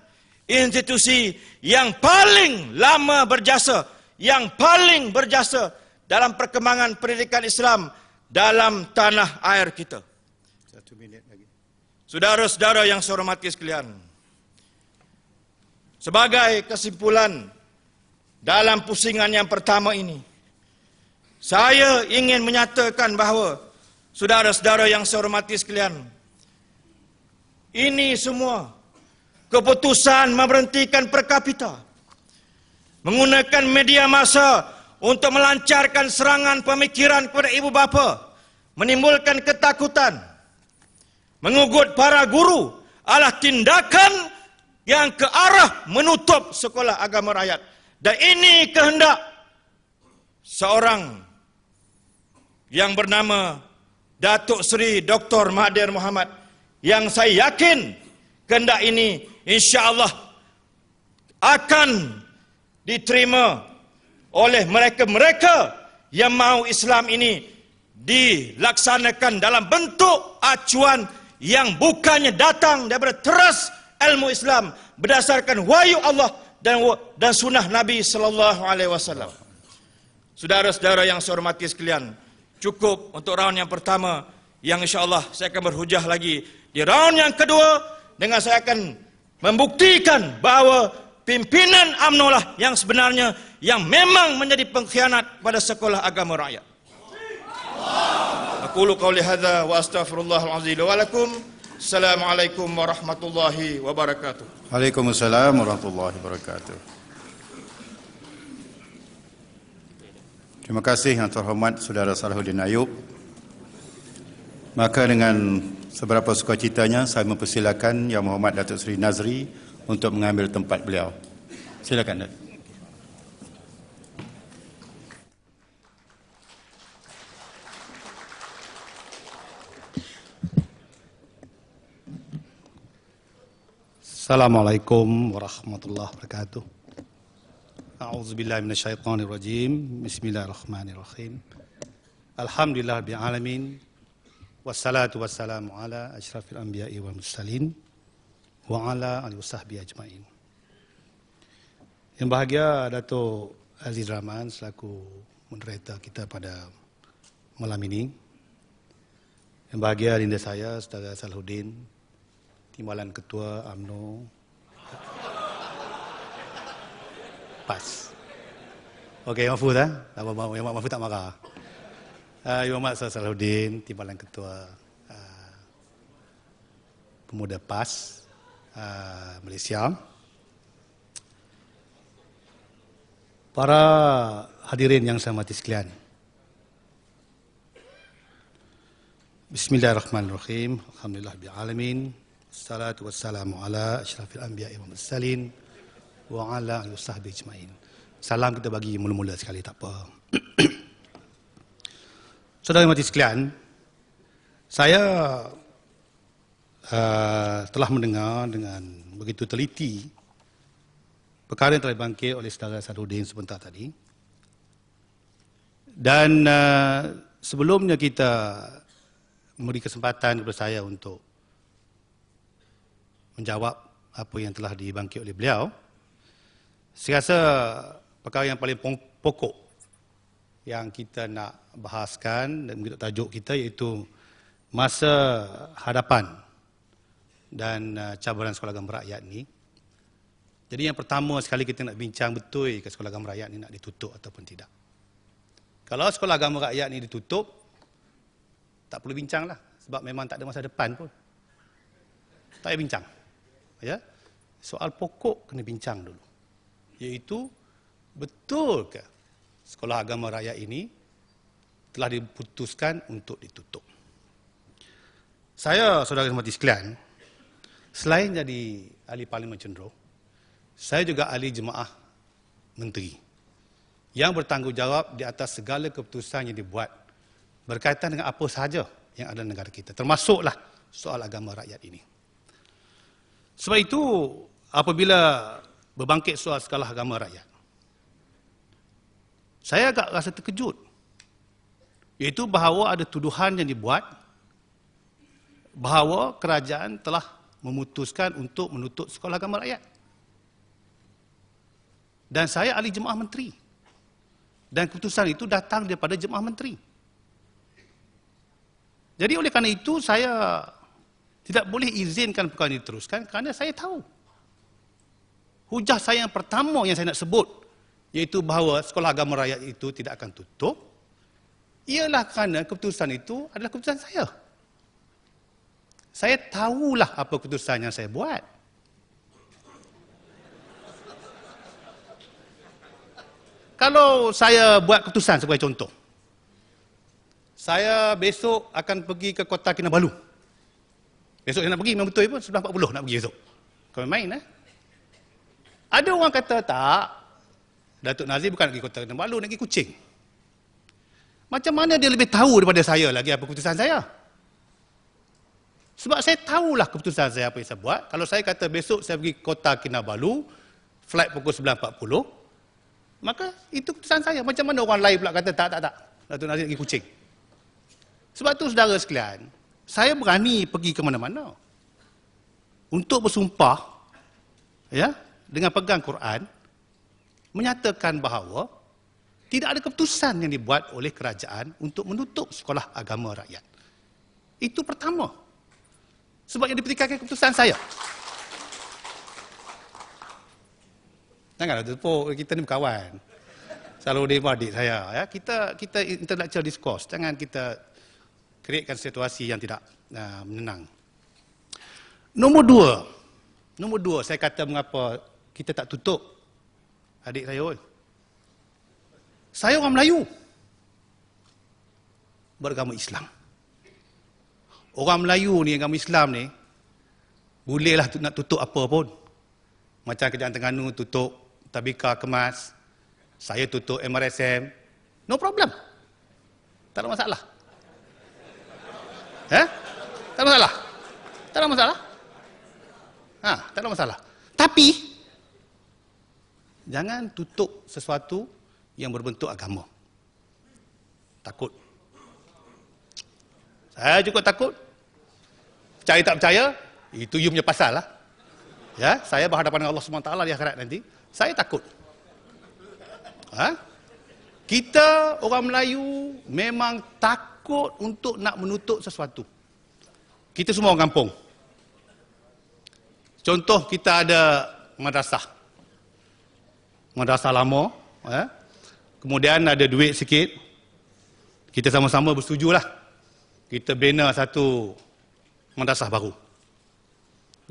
institusi yang paling lama berjasa, yang paling berjasa dalam perkembangan pendidikan Islam dalam tanah air kita. 1 minit lagi. Saudara-saudara yang saya hormati sekalian, sebagai kesimpulan dalam pusingan yang pertama ini, saya ingin menyatakan bahawa saudara-saudara yang saya hormati sekalian, ini semua keputusan memberhentikan perkapita, menggunakan media massa untuk melancarkan serangan pemikiran kepada ibu bapa, menimbulkan ketakutan, mengugut para guru adalah tindakan yang ke arah menutup sekolah agama rakyat. Dan ini kehendak seorang yang bernama Datuk Seri Dr. Mahathir Mohamad, yang saya yakin kehendak ini insya-Allah akan diterima oleh mereka-mereka yang mahu Islam ini dilaksanakan dalam bentuk acuan yang bukannya datang daripada teras ilmu Islam berdasarkan wahyu Allah dan sunnah Nabi sallallahu alaihi wasallam. Saudara-saudara yang saya hormati sekalian, cukup untuk round yang pertama, yang insya-Allah saya akan berhujah lagi di round yang kedua dengan saya akan membuktikan bahawa pimpinan UMNO lah yang sebenarnya yang memang menjadi pengkhianat pada sekolah agama rakyat. Aqulu qawli hadza wa astaghfirullahal azim wa lakum. Assalamualaikum warahmatullahi wabarakatuh. Waalaikumsalam warahmatullahi wabarakatuh. Terima kasih yang terhormat Saudara Salahuddin Ayub. Maka dengan seberapa sukacitanya saya mempersilakan Yang Berhormat Datuk Seri Nazri untuk mengambil tempat beliau. Silakan, Datuk. Assalamualaikum warahmatullahi wabarakatuh. A'udzubillahi minasyaitonirrajim. Bismillahirrahmanirrahim. Alhamdulillah rabbil alamin. Wassalatu wassalamu ala asyrafil anbiya'i wal mursalin wa ala alihi wasahbihi ajmain. Yang bahagia Datuk Aziz Rahman selaku moderator kita pada malam ini. Yang bahagia linda saya Saudara Salahuddin, Timbalan Ketua UMNO PAS. Okey, Mahfuz tak apa-apa, Yang Mahfuz tak marah. Yang Berhormat Saudara Salahuddin, Timbalan Ketua Pemuda PAS Malaysia. Para hadirin yang saya hormati sekalian. Bismillahirrahmanirrahim. Alhamdulillahirabbil alamin. Wassalatu wassalamu ala asyrafil anbiya'i wal mursalin wa ala alihi wasahbihi ajmain. Salam kita bagi mula-mula sekali, tak apa. Saudara yang hormati sekalian, saya telah mendengar dengan begitu teliti perkara yang telah dibangkit oleh Saudara Salahuddin sebentar tadi. Dan sebelumnya kita memberi kesempatan kepada saya untuk menjawab apa yang telah dibangkit oleh beliau. Saya rasa perkara yang paling pokok yang kita nak bahaskan dan menurut tajuk kita iaitu masa hadapan dan cabaran sekolah agama rakyat ni. Jadi yang pertama sekali kita nak bincang betul ke sekolah agama rakyat ni nak ditutup ataupun tidak. Kalau sekolah agama rakyat ni ditutup, tak perlu bincang lah. Sebab memang tak ada masa depan pun. Tak payah bincang. Ya? Soal pokok kena bincang dulu. Iaitu, betul ke sekolah agama rakyat ini telah diputuskan untuk ditutup. Saya, saudara hormati sekalian, selain jadi ahli Parlimen Cenderoh, saya juga ahli jemaah menteri yang bertanggungjawab di atas segala keputusan yang dibuat berkaitan dengan apa sahaja yang ada di negara kita, termasuklah soal agama rakyat ini. Sebab itu, apabila berbangkit soal sekolah agama rakyat, saya agak rasa terkejut Iaitu bahawa ada tuduhan yang dibuat bahawa kerajaan telah memutuskan untuk menutup sekolah agama rakyat. Dan saya ahli jemaah menteri. Dan keputusan itu datang daripada jemaah menteri. Jadi oleh kerana itu saya tidak boleh izinkan perkara ini diteruskan kerana saya tahu. Hujah saya yang pertama yang saya nak sebut, iaitu bahawa sekolah agama rakyat itu tidak akan tutup, ialah kerana keputusan itu adalah keputusan saya. Saya tahulah apa keputusan yang saya buat. Kalau saya buat keputusan sebagai contoh, saya besok akan pergi ke Kota Kinabalu. Besok saya nak pergi, memang betul pun 9.40 nak pergi besok. Kau main Ada orang kata tak, Datuk Nazir bukan nak pergi Kota Kinabalu, nak pergi Kuching. Macam mana dia lebih tahu daripada saya lagi apa keputusan saya? Sebab saya tahulah keputusan saya apa yang saya buat. Kalau saya kata besok saya pergi Kota Kinabalu, flight pukul 9.40, maka itu keputusan saya. Macam mana orang lain pula kata tak. Datuk Nazir pergi Kuching. Sebab tu saudara sekalian, saya berani pergi ke mana-mana untuk bersumpah dengan pegang Quran, menyatakan bahawa tidak ada keputusan yang dibuat oleh kerajaan untuk menutup sekolah agama rakyat. Itu pertama. Sebab yang dipertikaikan keputusan saya. Janganlah tepuk, kita ni berkawan. Selalu dia adik saya. Kita intellectual discourse. Jangan kita createkan situasi yang tidak menenang. Nombor dua, saya kata mengapa kita tak tutup. Adik saya, saya orang Melayu. Beragama Islam. Orang Melayu ni, agama Islam ni, bolehlah nak tutup apa pun. Macam Kerajaan Terengganu tutup Tabika Kemas, saya tutup MRSM, no problem. Tak ada masalah. Tak ada masalah? Tak ada masalah? Tak ada masalah. Tapi, jangan tutup sesuatu yang berbentuk agama. Takut. Saya juga takut. Percaya tak percaya, itu you punya pasal lah. Saya berhadapan dengan Allah SWT di akhirat nanti. Saya takut. Kita orang Melayu memang takut untuk nak menutup sesuatu. Kita semua orang kampung. Contoh, kita ada madrasah. Madrasah lama. Kemudian ada duit sikit. Kita sama-sama bersetujulah. Kita bina satu madrasah baru.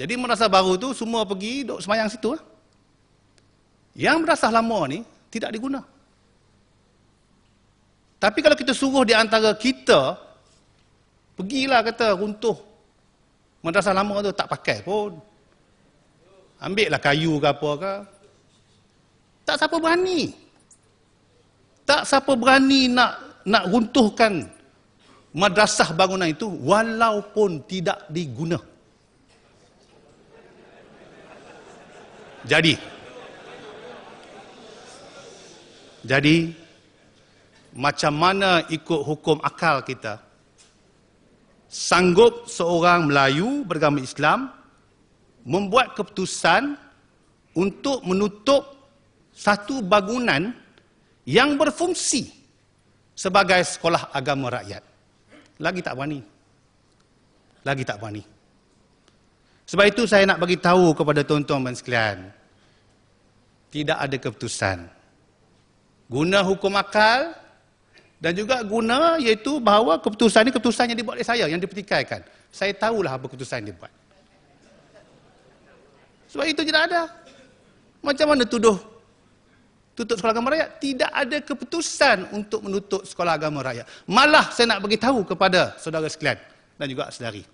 Jadi madrasah baru tu semua pergi duduk semayang situ. Yang madrasah lama ni tidak diguna. Tapi kalau kita suruh di antara kita, pergilah kata runtuh madrasah lama tu, tak pakai pun. Ambil lah kayu ke apa ke. Tak siapa berani. Tak siapa berani nak runtuhkan madrasah bangunan itu walaupun tidak diguna. Jadi, macam mana ikut hukum akal kita, sanggup seorang Melayu beragama Islam membuat keputusan untuk menutup satu bangunan yang berfungsi sebagai sekolah agama rakyat? Lagi tak berani. Lagi tak berani. Sebab itu saya nak bagi tahu kepada tuan-tuan dan sekalian, tidak ada keputusan. Guna hukum akal dan juga guna iaitu bahawa keputusan ini keputusan yang dibuat oleh saya, yang dipertikaikan. Saya tahulah apa keputusan yang dibuat. Sebab itu tidak ada. Macam mana tuduh tutup sekolah agama rakyat? Tidak ada keputusan untuk menutup sekolah agama rakyat. Malah saya nak bagi tahu kepada saudara sekalian dan juga saudari.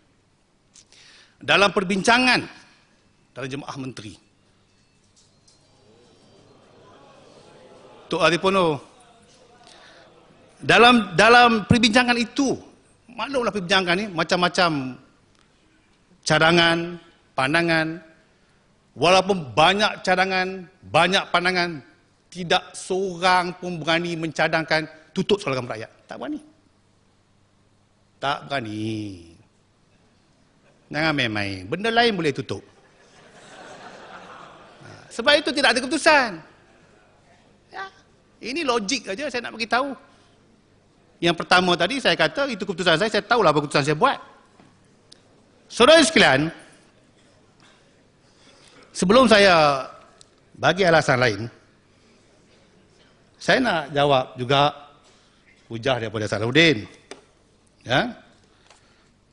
Dalam perbincangan dalam jemaah menteri, Tok Aripono, dalam perbincangan itu, maklumlah perbincangan ini macam-macam cadangan, pandangan. Walaupun banyak cadangan, banyak pandangan, tidak seorang pun berani mencadangkan tutup sekolah agama rakyat. Tak berani. Tak berani. Jangan main-main. Benda lain boleh tutup. Sebab itu tidak ada keputusan. Ya, ini logik aja saya nak bagi tahu. Yang pertama tadi saya kata itu keputusan saya tahulah apa keputusan saya buat. Saudara sekalian, sebelum saya bagi alasan lain, saya nak jawab juga hujah daripada Salahuddin. Ya.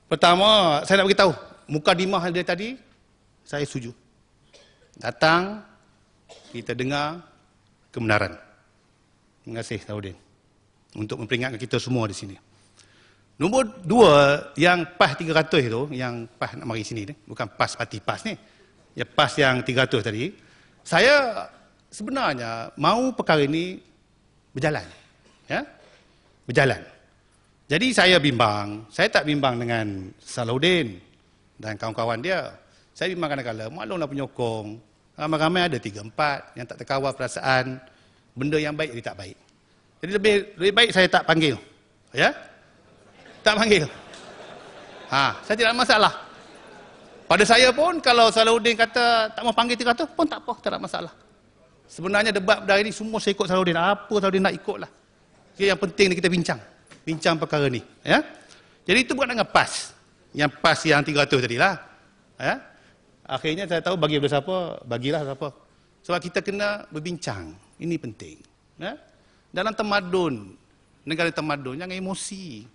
Pertama, saya nak beritahu, mukadimah dia tadi, saya setuju. Datang, kita dengar kebenaran. Terima kasih, Salahuddin. Untuk memperingatkan kita semua di sini. Nombor 2, yang PAS 300 itu, yang PAS nak mari sini ni, bukan PAS parti PAS ni. Ya, PAS yang 300 tadi, saya sebenarnya mahu perkara ini berjalan. Ya? Berjalan. Jadi saya bimbang, saya tak bimbang dengan Salahuddin dan kawan-kawan dia. Saya bimbang kadang-kadang, maklumlah penyokong, ramai-ramai ada 3-4 yang tak terkawal perasaan, benda yang baik jadi tak baik. Jadi lebih baik saya tak panggil. Ya? Tak panggil. Saya tidak ada masalah. Pada saya pun, kalau Salahuddin kata tak mau panggil 300 pun tak apa, tak ada masalah. Sebenarnya debat dari ini semua saya ikut Salahuddin. Apa Salahuddin nak ikutlah. Yang penting ni kita bincang perkara ni, ya. Jadi itu bukan dengan PAS. Yang PAS yang 300 tadilah. Ya. Akhirnya saya tahu bagi siapa, bagilah siapa. Sebab kita kena berbincang. Ini penting, ya. Dalam tamadun, negara tamadun jangan emosi.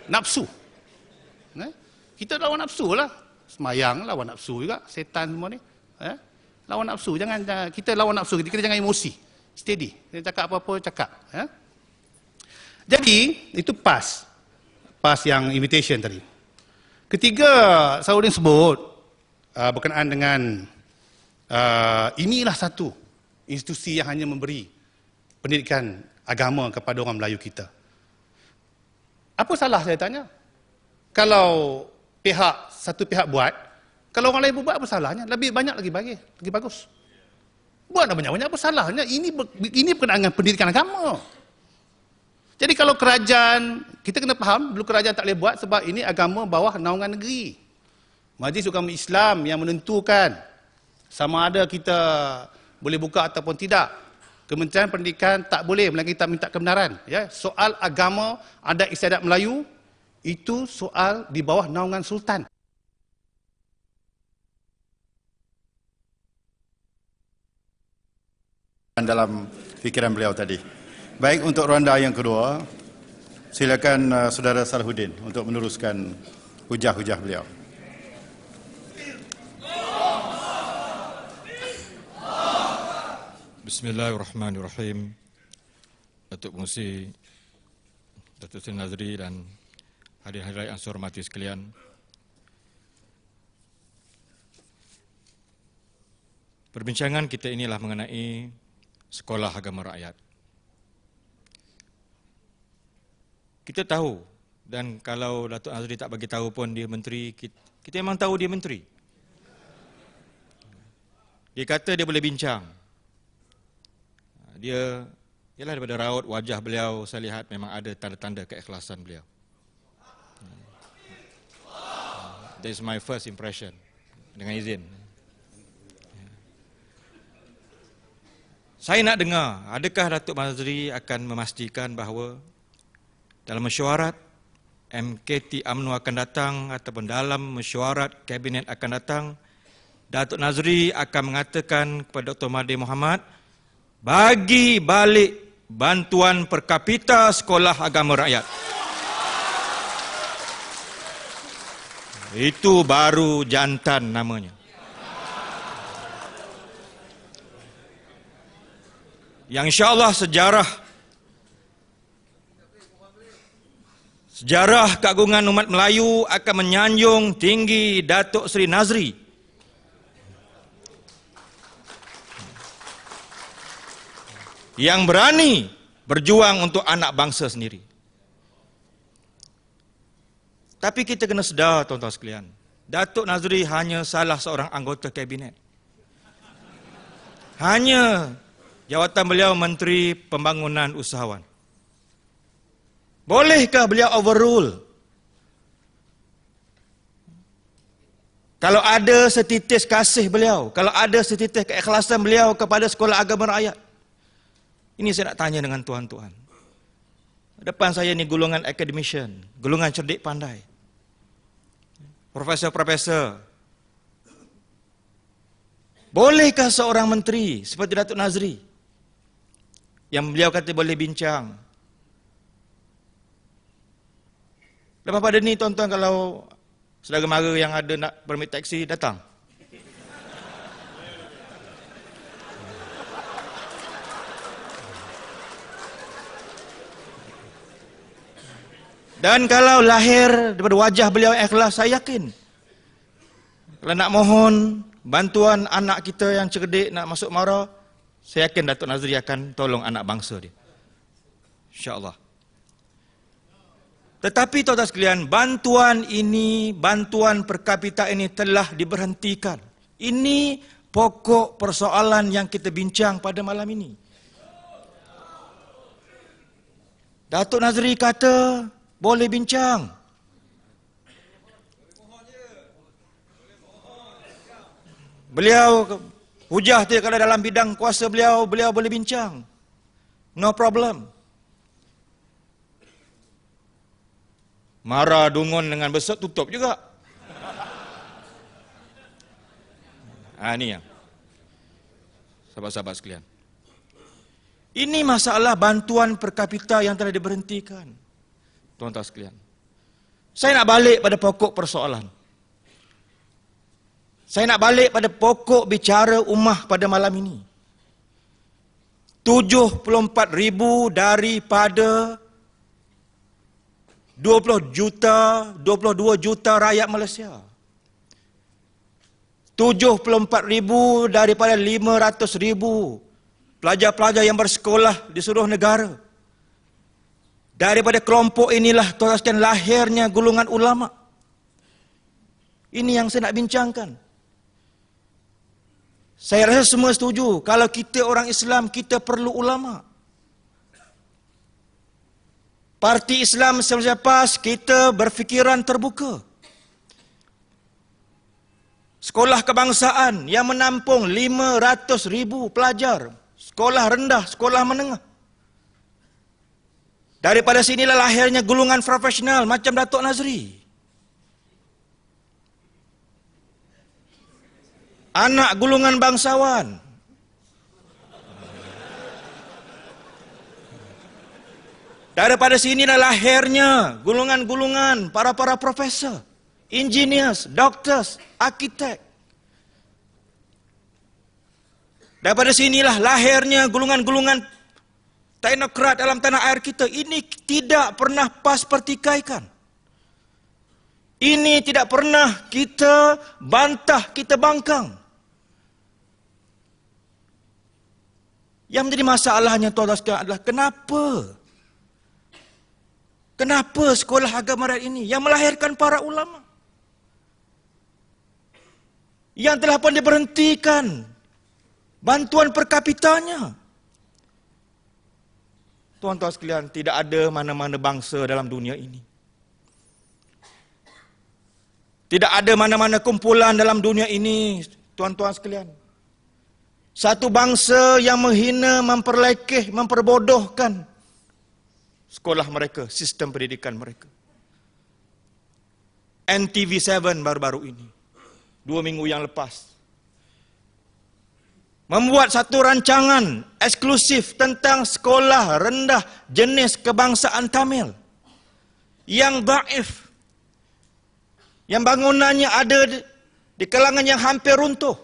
Nafsu. Ya. Kita lawan nafsu lah. Semayang lawan nafsu juga, setan semua ni. Ya. Lawan nafsu, jangan kita lawan nafsu, kita jangan emosi. Steady. Kita cakap apa-apa, cakap. Ya? Jadi, itu PAS. PAS yang invitation tadi. Ketiga, Salahuddin sebut, berkenaan dengan, inilah satu institusi yang hanya memberi pendidikan agama kepada orang Melayu kita. Apa salah saya tanya? Kalau satu pihak buat, kalau orang lain buat, apa salahnya? Lebih banyak lagi bagus. Buatlah banyak-banyak, apa salahnya? Ini berkenaan dengan pendidikan agama. Jadi kalau kerajaan, kita kena faham, dulu kerajaan tak boleh buat sebab ini agama bawah naungan negeri. Majlis Ulama Islam yang menentukan sama ada kita boleh buka ataupun tidak. Kementerian Pendidikan tak boleh, melainkan kita minta kebenaran. Ya? Soal agama, adat istiadat Melayu, itu soal di bawah naungan Sultan. Dalam fikiran beliau tadi. Baik, untuk ronda yang kedua, silakan Saudara Salahuddin untuk meneruskan hujah-hujah beliau. Bismillahirrahmanirrahim. Datuk Pengerusi, Datuk Seri Nazri dan hadirin-hadirin yang saya hormati sekalian. Perbincangan kita inilah mengenai sekolah agama rakyat. Kita tahu, dan kalau Datuk Nazri tak bagi tahu pun dia menteri, kita memang tahu dia menteri. Dia kata dia boleh bincang. Dia, ialah daripada raut wajah beliau, saya lihat memang ada tanda-tanda keikhlasan beliau. That is my first impression. Dengan izin. Saya nak dengar, adakah Datuk Nazri akan memastikan bahawa dalam mesyuarat MKT UMNO akan datang ataupun dalam mesyuarat Kabinet akan datang, Datuk Nazri akan mengatakan kepada Dr. Mahathir Mohamad, bagi balik bantuan per kapita sekolah agama rakyat. Itu baru jantan namanya. Yang insyaAllah sejarah keagungan umat Melayu akan menyanjung tinggi Datuk Seri Nazri. Yang berani berjuang untuk anak bangsa sendiri. Tapi kita kena sedar, tuan-tuan sekalian, Datuk Nazri hanya salah seorang anggota kabinet. Hanya jawatan beliau Menteri Pembangunan Usahawan. Bolehkah beliau overrule? Kalau ada setitis kasih beliau, kalau ada setitis keikhlasan beliau kepada sekolah agama rakyat. Ini saya nak tanya dengan tuan-tuan. Depan saya ni golongan academician, golongan cerdik pandai. Profesor-profesor. Bolehkah seorang menteri seperti Datuk Nazri, yang beliau kata boleh bincang? Lepas pada ni tuan-tuan, kalau saudara mara yang ada nak permit taksi datang. Dan kalau lahir daripada wajah beliau yang ikhlas, saya yakin kalau nak mohon bantuan anak kita yang cerdik nak masuk mara, saya yakin Datuk Nazri akan tolong anak bangsa dia. InsyaAllah. Tetapi tuan-tuan sekalian, bantuan ini, bantuan per kapita ini telah diberhentikan. Ini pokok persoalan yang kita bincang pada malam ini. Datuk Nazri kata boleh bincang. Beliau hujah dia kalau dalam bidang kuasa beliau boleh bincang. No problem. Mara Dungun dengan besar tutup juga. Ini yang sahabat-sahabat sekalian. Ini masalah bantuan per kapita yang telah diberhentikan. Tuan-tuan sekalian. Saya nak balik pada pokok persoalan. Saya nak balik pada pokok bicara ummah pada malam ini. 74,000 daripada 22 juta rakyat Malaysia. 74,000 daripada 500,000 pelajar-pelajar yang bersekolah di seluruh negara. Daripada kelompok inilah tuan-tuan sekalian lahirnya golongan ulama. Ini yang saya nak bincangkan. Saya rasa semua setuju, kalau kita orang Islam, kita perlu ulama. Parti Islam Semasa Pas, kita berfikiran terbuka. Sekolah kebangsaan yang menampung 500,000 pelajar, sekolah rendah, sekolah menengah. Daripada sinilah lahirnya golongan profesional macam Datuk Nazri. Anak golongan bangsawan. Daripada sinilah lahirnya golongan-golongan para profesor, engineers, doctors, arkitek. Daripada sinilah lahirnya golongan-golongan teknokrat dalam tanah air kita. Ini tidak pernah pas pertikaikan. Ini tidak pernah kita bantah, kita bangkang. Yang menjadi masalahnya tuan-tuan sekalian adalah kenapa sekolah agama rakyat ini yang melahirkan para ulama yang telah pun diberhentikan bantuan per kapitanya. Tuan-tuan sekalian, tidak ada mana-mana bangsa dalam dunia ini. Tidak ada mana-mana kumpulan dalam dunia ini, tuan-tuan sekalian. Satu bangsa yang menghina, memperlekeh, memperbodohkan sekolah mereka, sistem pendidikan mereka. NTV7 baru-baru ini, 2 minggu yang lepas, membuat satu rancangan eksklusif tentang sekolah rendah jenis kebangsaan Tamil yang dhaif, yang bangunannya ada di kalangan yang hampir runtuh.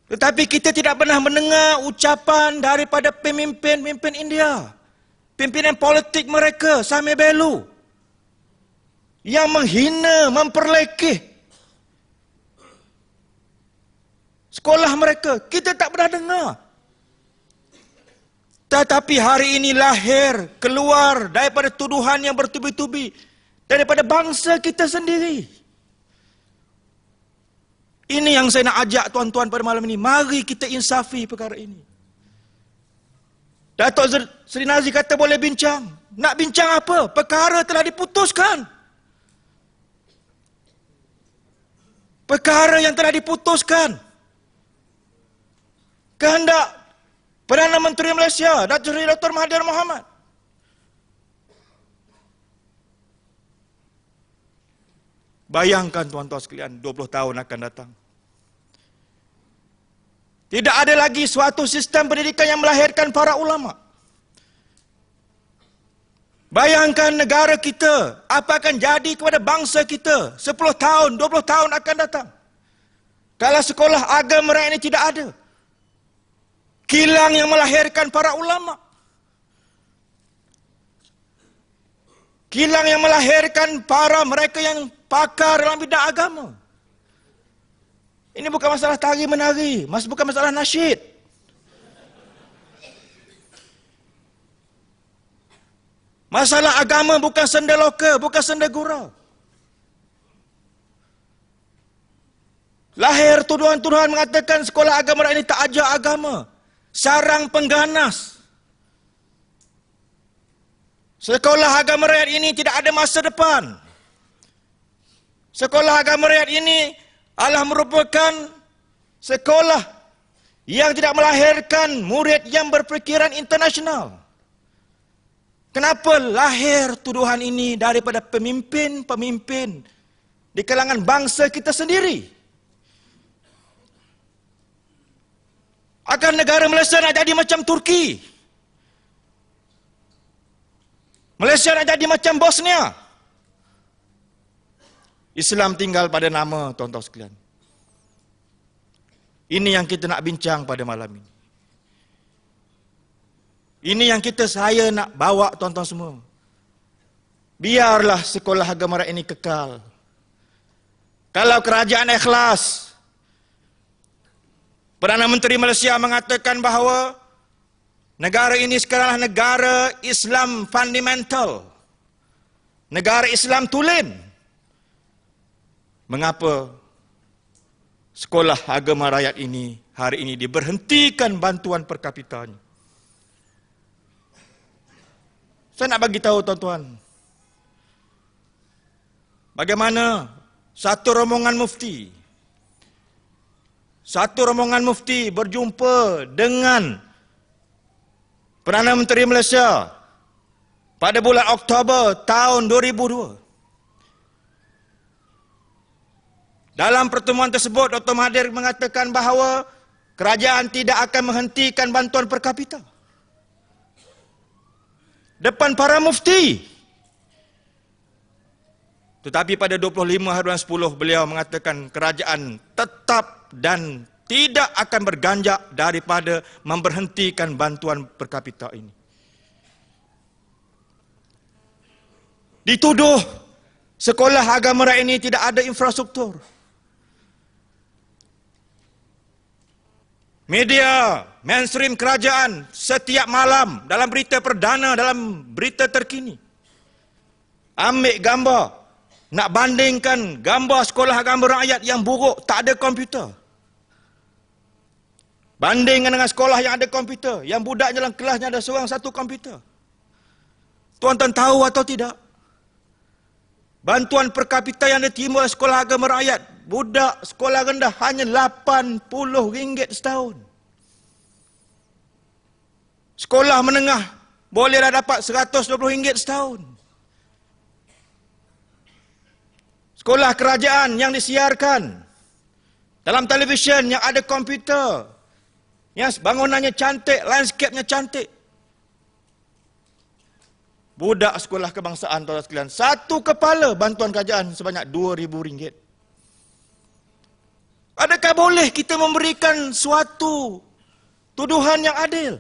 Tetapi kita tidak pernah mendengar ucapan daripada pemimpin India, pimpinan politik mereka, Sami Belu, yang menghina, memperlekeh sekolah mereka. Kita tak pernah dengar. Tetapi hari ini lahir, keluar daripada tuduhan yang bertubi-tubi daripada bangsa kita sendiri. Ini yang saya nak ajak tuan-tuan pada malam ini. Mari kita insafi perkara ini. Datuk Seri Nazri kata boleh bincang. Nak bincang apa? Perkara telah diputuskan. Perkara yang telah diputuskan. Kehendak Perdana Menteri Malaysia, Datuk Seri Dr. Mahathir Mohamad. Bayangkan tuan-tuan sekalian, 20 tahun akan datang. Tidak ada lagi suatu sistem pendidikan yang melahirkan para ulama. Bayangkan negara kita, apa akan jadi kepada bangsa kita 10 tahun, 20 tahun akan datang. Kalau sekolah agama rakyat ini tidak ada. Kilang yang melahirkan para ulama. Kilang yang melahirkan para mereka yang pakar dalam bidang agama. Ini bukan masalah tari-menari, bukan masalah nasyid. Masalah agama bukan senda loka, bukan senda gurau. Lahir tuduhan-tuduhan mengatakan sekolah agama ini tak ajar agama. Sarang pengganas. Sekolah agama rakyat ini tidak ada masa depan. Sekolah agama rakyat ini adalah merupakan sekolah yang tidak melahirkan murid yang berfikiran internasional. Kenapa lahir tuduhan ini daripada pemimpin-pemimpin di kalangan bangsa kita sendiri? Akan negara Malaysia nak jadi macam Turki? Malaysia nak jadi macam Bosnia? Islam tinggal pada nama, tuan-tuan sekalian. Ini yang kita nak bincang pada malam ini. Ini yang saya nak bawa tuan-tuan semua. Biarlah sekolah agama rakyat ini kekal. Kalau kerajaan ikhlas, Perdana Menteri Malaysia mengatakan bahawa negara ini sekarang negara Islam fundamental. Negara Islam tulen. Mengapa sekolah agama rakyat ini hari ini diberhentikan bantuan per kapitanya? Saya nak bagi tahu tuan-tuan. Bagaimana satu rombongan mufti berjumpa dengan Perdana Menteri Malaysia pada bulan Oktober tahun 2002. Dalam pertemuan tersebut, Dr. Mahathir mengatakan bahawa kerajaan tidak akan menghentikan bantuan per kapita. Depan para mufti. Tetapi pada 25 hari bulan 10, beliau mengatakan kerajaan tetap dan tidak akan berganjak daripada memberhentikan bantuan per kapita ini. Dituduh sekolah agama rakyat ini tidak ada infrastruktur. Media mainstream kerajaan setiap malam dalam berita perdana, dalam berita terkini, ambil gambar, nak bandingkan gambar sekolah agama rakyat yang buruk, tak ada komputer. Bandingkan dengan sekolah yang ada komputer, yang budaknya dalam kelasnya ada seorang satu komputer. Tuan-tuan tahu atau tidak? Bantuan per kapita yang diterima oleh sekolah agama rakyat, budak sekolah rendah hanya RM80 setahun. Sekolah menengah bolehlah dapat RM120 setahun. Sekolah kerajaan yang disiarkan dalam televisyen yang ada komputer, yang bangunannya cantik, landscape-nya cantik. Budak sekolah kebangsaan, tuan-tuan sekalian, satu kepala bantuan kerajaan sebanyak RM2,000. Adakah boleh kita memberikan suatu tuduhan yang adil?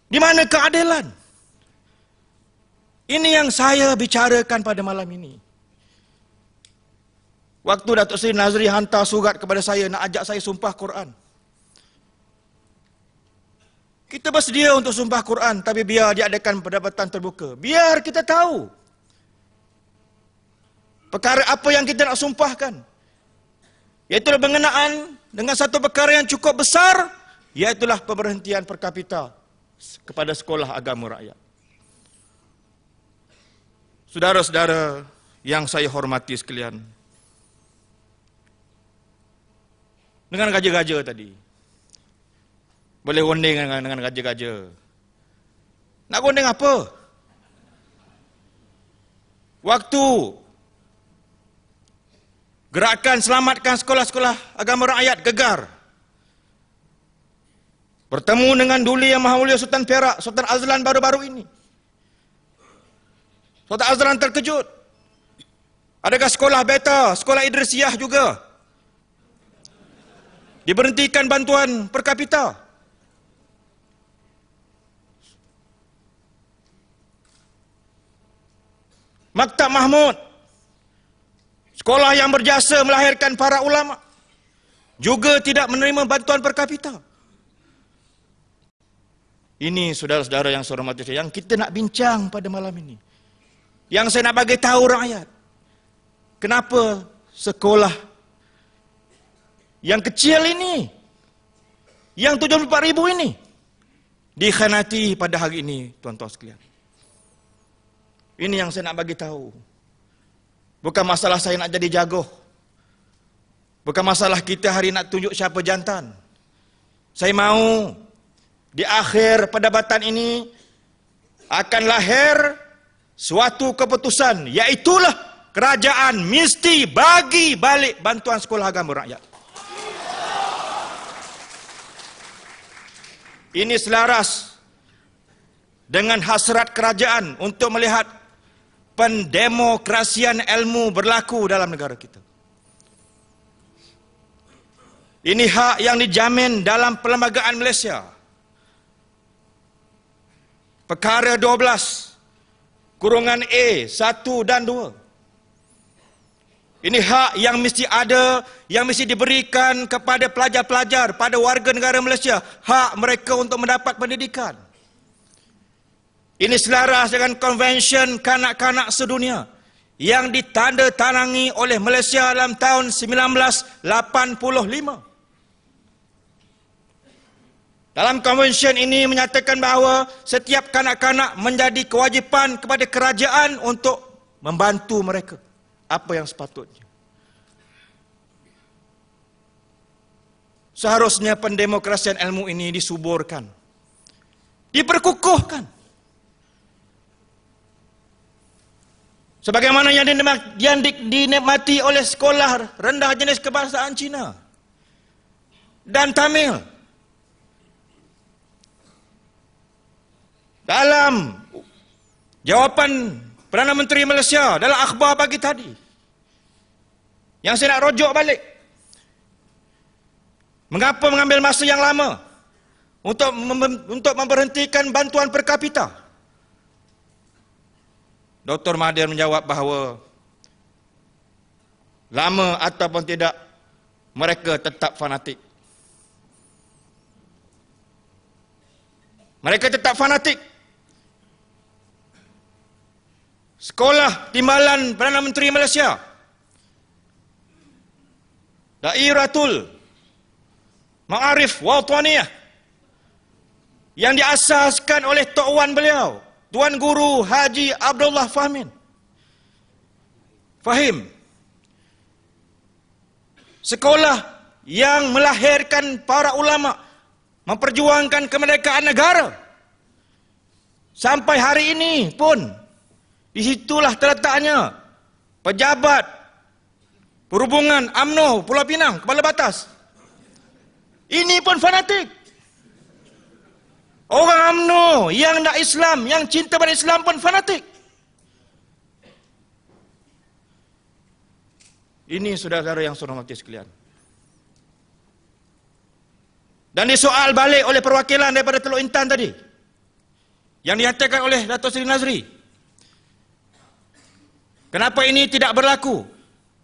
Di mana keadilan? Ini yang saya bicarakan pada malam ini. Waktu Datuk Seri Nazri hantar surat kepada saya nak ajak saya sumpah Quran. Kita bersedia untuk sumpah Quran, tapi biar diadakan perdebatan terbuka. Biar kita tahu perkara apa yang kita nak sumpahkan. Iaitu berkenaan dengan satu perkara yang cukup besar, iaitulah pemberhentian per kapita kepada sekolah agama rakyat. Saudara-saudara yang saya hormati sekalian, dengan gaja-gaja tadi, boleh gondeng dengan gaja-gaja. Nak gondeng apa? Waktu gerakan selamatkan sekolah-sekolah agama rakyat gegar, bertemu dengan Duli Yang Maha Mulia Sultan Perak, Sultan Azlan baru-baru ini. Sultan Azlan terkejut. Adakah sekolah beta, sekolah Idrisiyah juga diberhentikan bantuan per kapita? Maktab Mahmud, sekolah yang berjasa melahirkan para ulama, juga tidak menerima bantuan per kapita. Ini saudara-saudara yang saya hormati, yang kita nak bincang pada malam ini. Yang saya nak bagi tahu rakyat, kenapa sekolah yang kecil ini, yang 74,000 ini, dikhianati pada hari ini, tuan-tuan sekalian. Ini yang saya nak bagi tahu. Bukan masalah saya nak jadi jagoh. Bukan masalah kita hari nak tunjuk siapa jantan. Saya mahu di akhir perdebatan ini akan lahir suatu keputusan, iaitulah kerajaan mesti bagi balik bantuan sekolah agama rakyat. Ini selaras dengan hasrat kerajaan untuk melihat pendemokrasian ilmu berlaku dalam negara kita. Ini hak yang dijamin dalam Perlembagaan Malaysia. Perkara 12, kurungan A, 1 dan 2. Ini hak yang mesti ada, yang mesti diberikan kepada pelajar-pelajar, pada warga negara Malaysia. Hak mereka untuk mendapat pendidikan. Ini selaras dengan Konvensyen Kanak-Kanak Sedunia yang ditandatangani oleh Malaysia dalam tahun 1985. Dalam konvensyen ini menyatakan bahawa setiap kanak-kanak menjadi kewajipan kepada kerajaan untuk membantu mereka apa yang sepatutnya. Seharusnya pendemokrasian ilmu ini disuburkan, diperkukuhkan. Sebagaimana yang dinikmati oleh sekolah rendah jenis kebangsaan Cina dan Tamil. Dalam jawapan Perdana Menteri Malaysia dalam akhbar pagi tadi, yang saya nak rujuk balik, mengapa mengambil masa yang lama untuk memberhentikan bantuan per kapita? Dr. Mahathir menjawab bahawa lama ataupun tidak, mereka tetap fanatik. Mereka tetap fanatik. Sekolah Timbalan Perdana Menteri Malaysia, Dairatul Ma'arif Watwaniyah, yang diasaskan oleh Tok Wan beliau, Tuan Guru Haji Abdullah Fahim. Sekolah yang melahirkan para ulama, memperjuangkan kemerdekaan negara. Sampai hari ini pun, di situlah terletaknya pejabat perhubungan UMNO Pulau Pinang, Kepala Batas. Ini pun fanatik. Orang UMNO yang nak Islam, yang cinta pada Islam pun fanatik. Ini saudara-saudara yang saya hormati sekalian. Dan disoal balik oleh perwakilan daripada Teluk Intan tadi, yang dinyatakan oleh Dato' Seri Nazri. Kenapa ini tidak berlaku?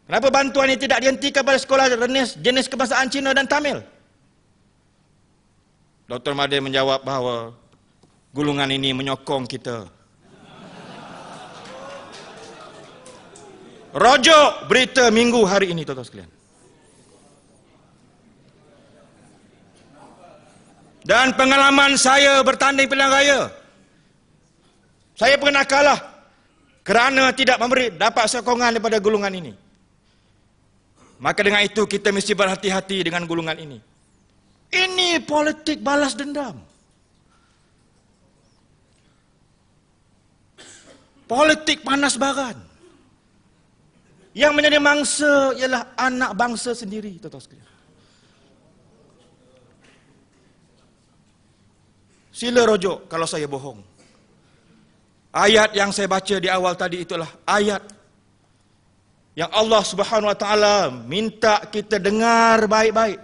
Kenapa bantuan ini tidak dihentikan pada sekolah jenis kebangsaan Cina dan Tamil? Dr. Mahathir menjawab bahawa gulungan ini menyokong kita. Rojok berita Minggu hari ini, tuan-tuan sekalian. Dan pengalaman saya bertanding pilihan raya, saya pernah kalah kerana tidak dapat sokongan daripada golongan ini. Maka dengan itu kita mesti berhati-hati dengan golongan ini. Ini politik balas dendam. Politik panas baran. Yang menjadi mangsa ialah anak bangsa sendiri, tuan-tuan sekalian. Sila rujuk kalau saya bohong. Ayat yang saya baca di awal tadi itulah ayat yang Allah Subhanahu wa taala minta kita dengar baik-baik.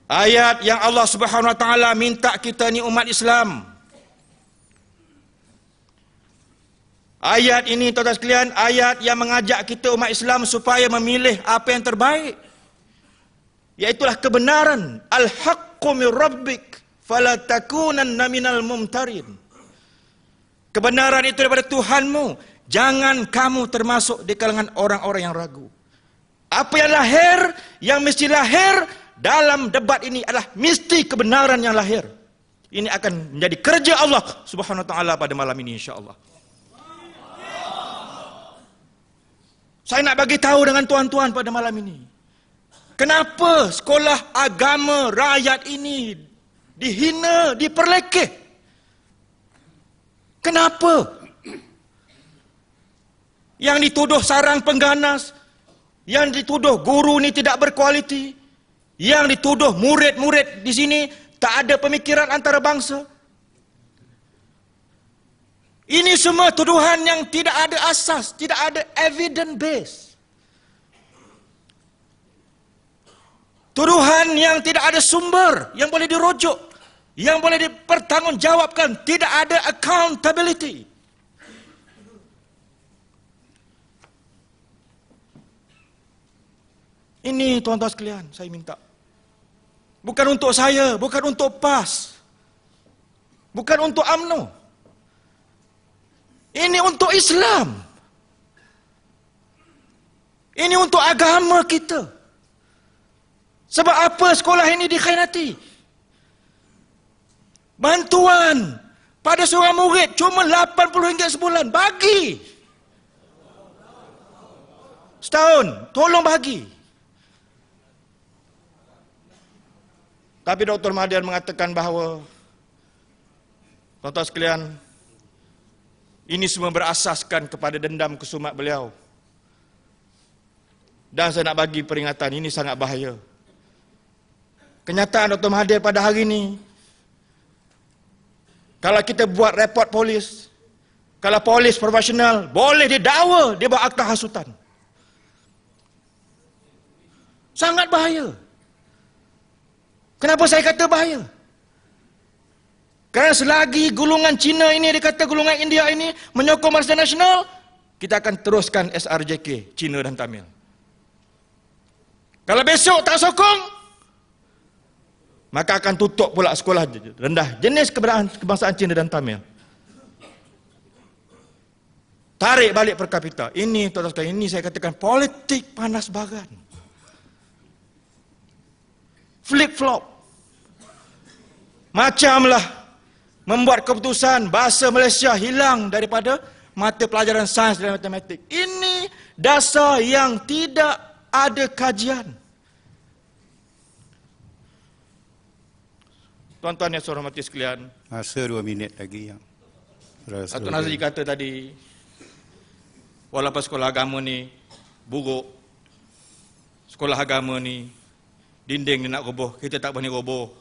Ayat yang Allah Subhanahu wa taala minta kita ni umat Islam. Ayat ini tuan-tuan sekalian, ayat yang mengajak kita umat Islam supaya memilih apa yang terbaik. Iaitulah kebenaran. Al-haqqu min rabbik fala takunanna minal mumtarin. Kebenaran itu daripada Tuhanmu. Jangan kamu termasuk di kalangan orang-orang yang ragu. Apa yang lahir, yang mesti lahir dalam debat ini adalah mesti kebenaran yang lahir. Ini akan menjadi kerja Allah Subhanahu wa taala pada malam ini insya-Allah. Saya nak bagi tahu dengan tuan-tuan pada malam ini. Kenapa sekolah agama rakyat ini dihina, diperlekeh? Kenapa? Yang dituduh sarang pengganas, yang dituduh guru ni tidak berkualiti, yang dituduh murid-murid di sini tak ada pemikiran antara bangsa. Ini semua tuduhan yang tidak ada asas, tidak ada evidence base. Tuduhan yang tidak ada sumber, yang boleh dirujuk, yang boleh dipertanggungjawabkan, tidak ada accountability. Ini tuan-tuan sekalian, saya minta. Bukan untuk saya, bukan untuk PAS, bukan untuk UMNO. Ini untuk Islam. Ini untuk agama kita. Sebab apa sekolah ini dikhianati? Bantuan pada seorang murid cuma RM80 sebulan. Bagi. Setahun, tolong bagi. Tapi Dr. Mahathir mengatakan bahawa, tuan-tuan sekalian, ini semua berasaskan kepada dendam kesumat beliau. Dan saya nak bagi peringatan, ini sangat bahaya. Kenyataan Dr. Mahathir pada hari ini, kalau kita buat report polis, kalau polis profesional, boleh didakwa, dia buat akta hasutan. Sangat bahaya. Kenapa saya kata bahaya? Kerana selagi golongan Cina ini, dikata golongan India ini menyokong Barisan Nasional, kita akan teruskan SRJK, Cina dan Tamil. Kalau besok tak sokong, maka akan tutup pula sekolah rendah jenis kebangsaan Cina dan Tamil. Tarik balik per kapita. Ini tuan-tuan sekalian, ini saya katakan politik panas baran. Flip-flop. Macamlah membuat keputusan bahasa Malaysia hilang daripada mata pelajaran sains dan matematik. Ini dasar yang tidak ada kajian. Tuan-tuan yang saya hormati sekalian. Masa 2 minit lagi yang Datuk Nazri kata tadi, walaupun sekolah agama ni buruk, sekolah agama ni dinding dia nak roboh, kita tak boleh roboh.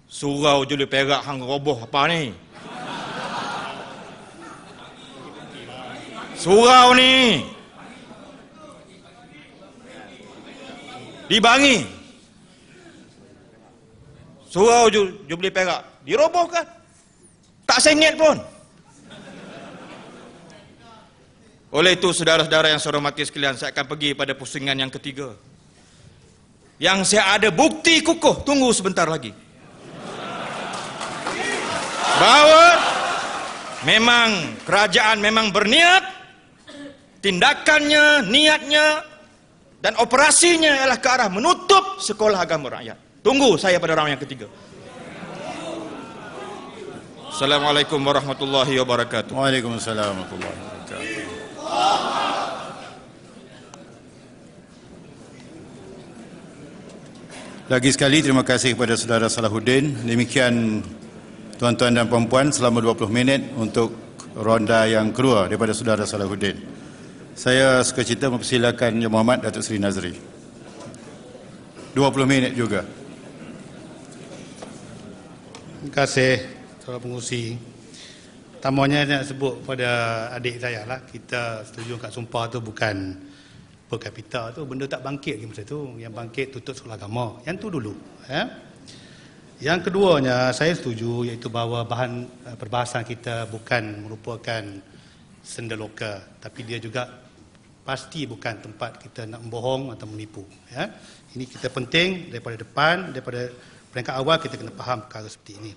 Surau Juli Perak hang roboh apa ni? Surau ni dibangi. Surau Jubli Perak dirobohkan. Tak sengit pun. Oleh itu saudara-saudara yang saya hormati sekalian, saya akan pergi pada pusingan yang ketiga. Yang saya ada bukti kukuh, tunggu sebentar lagi. Bahawa memang kerajaan memang berniat, tindakannya, niatnya dan operasinya ialah ke arah menutup sekolah agama rakyat. Tunggu saya pada orang yang ketiga. Assalamualaikum warahmatullahi wabarakatuh. Waalaikumsalam warahmatullahi wabarakatuh. Lagi sekali terima kasih kepada saudara Salahuddin. Demikian tuan-tuan dan puan-puan selama 20 minit untuk ronda yang kedua daripada saudara Salahuddin. Saya sukacita mempersilakan Yang Berhormat Datuk Seri Nazri. 20 minit juga. Terima kasih saudara pengurusi. Pertamanya nak sebut pada adik saya lah, kita setuju kat sumpah tu bukan per kapita tu, benda tak bangkit lagi masa tu. Yang bangkit tutup sekolah agama. Yang tu dulu. Yang keduanya, saya setuju iaitu bahawa bahan perbahasan kita bukan merupakan senda loka, tapi dia juga pasti bukan tempat kita nak membohong atau menipu. Ini kita penting daripada depan, daripada peringkat awal kita kena faham perkara seperti ini.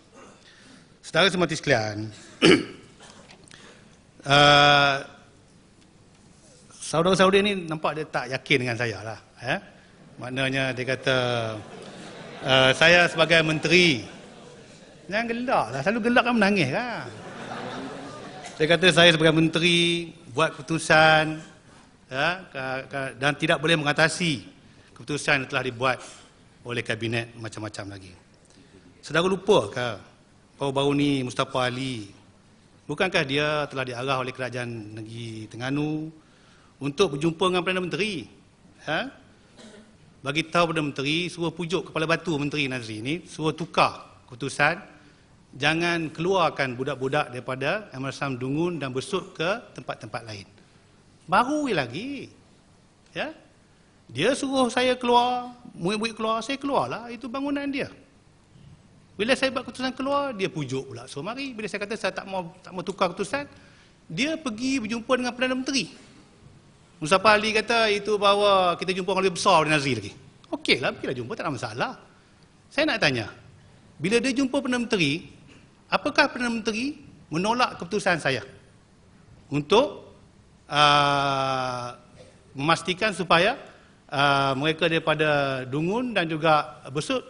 Saudara semati sekalian, saudara-saudara ini nampak dia tak yakin dengan saya lah. Maknanya dia kata, saya sebagai menteri, jangan gelak lah, selalu gelak kan menangis kan. Dia kata saya sebagai menteri buat keputusan dan tidak boleh mengatasi keputusan yang telah dibuat oleh kabinet macam-macam lagi. Saudara lupa ke baru-baru ni Mustafa Ali, bukankah dia telah diarah oleh kerajaan negeri Terengganu untuk berjumpa dengan Perdana Menteri? Bagi tahu Perdana Menteri, suruh pujuk kepala batu Menteri Nazri ni, suruh tukar keputusan, jangan keluarkan budak-budak daripada MRSAM Dungun dan besut ke tempat-tempat lain. Baru lagi. Dia suruh saya keluar, murid-murid keluar, saya keluarlah, itu bangunan dia. Bila saya buat keputusan keluar, dia pujuk pula, so mari. Bila saya kata saya tak mau tukar keputusan, dia pergi berjumpa dengan Perdana Menteri. Mustafa Ali kata itu bahawa kita jumpa orang lebih besar dari Nazri lagi. Okeylah, pergilah jumpa, tak ada masalah. Saya nak tanya, bila dia jumpa Perdana Menteri, apakah Perdana Menteri menolak keputusan saya untuk memastikan supaya mereka daripada Dungun dan juga Besut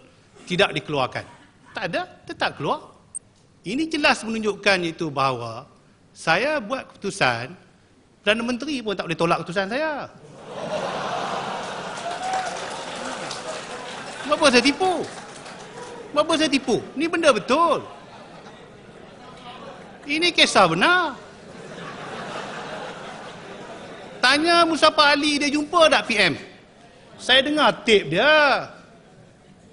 tidak dikeluarkan? Tak ada, tetap keluar. Ini jelas menunjukkan itu bahawa saya buat keputusan, Perdana Menteri pun tak boleh tolak keputusan saya. Kenapa saya tipu? Kenapa saya tipu? Ini benda betul. Ini kisah benar. Tanya Mustafa Ali, dia jumpa tak PM? Saya dengar tape dia.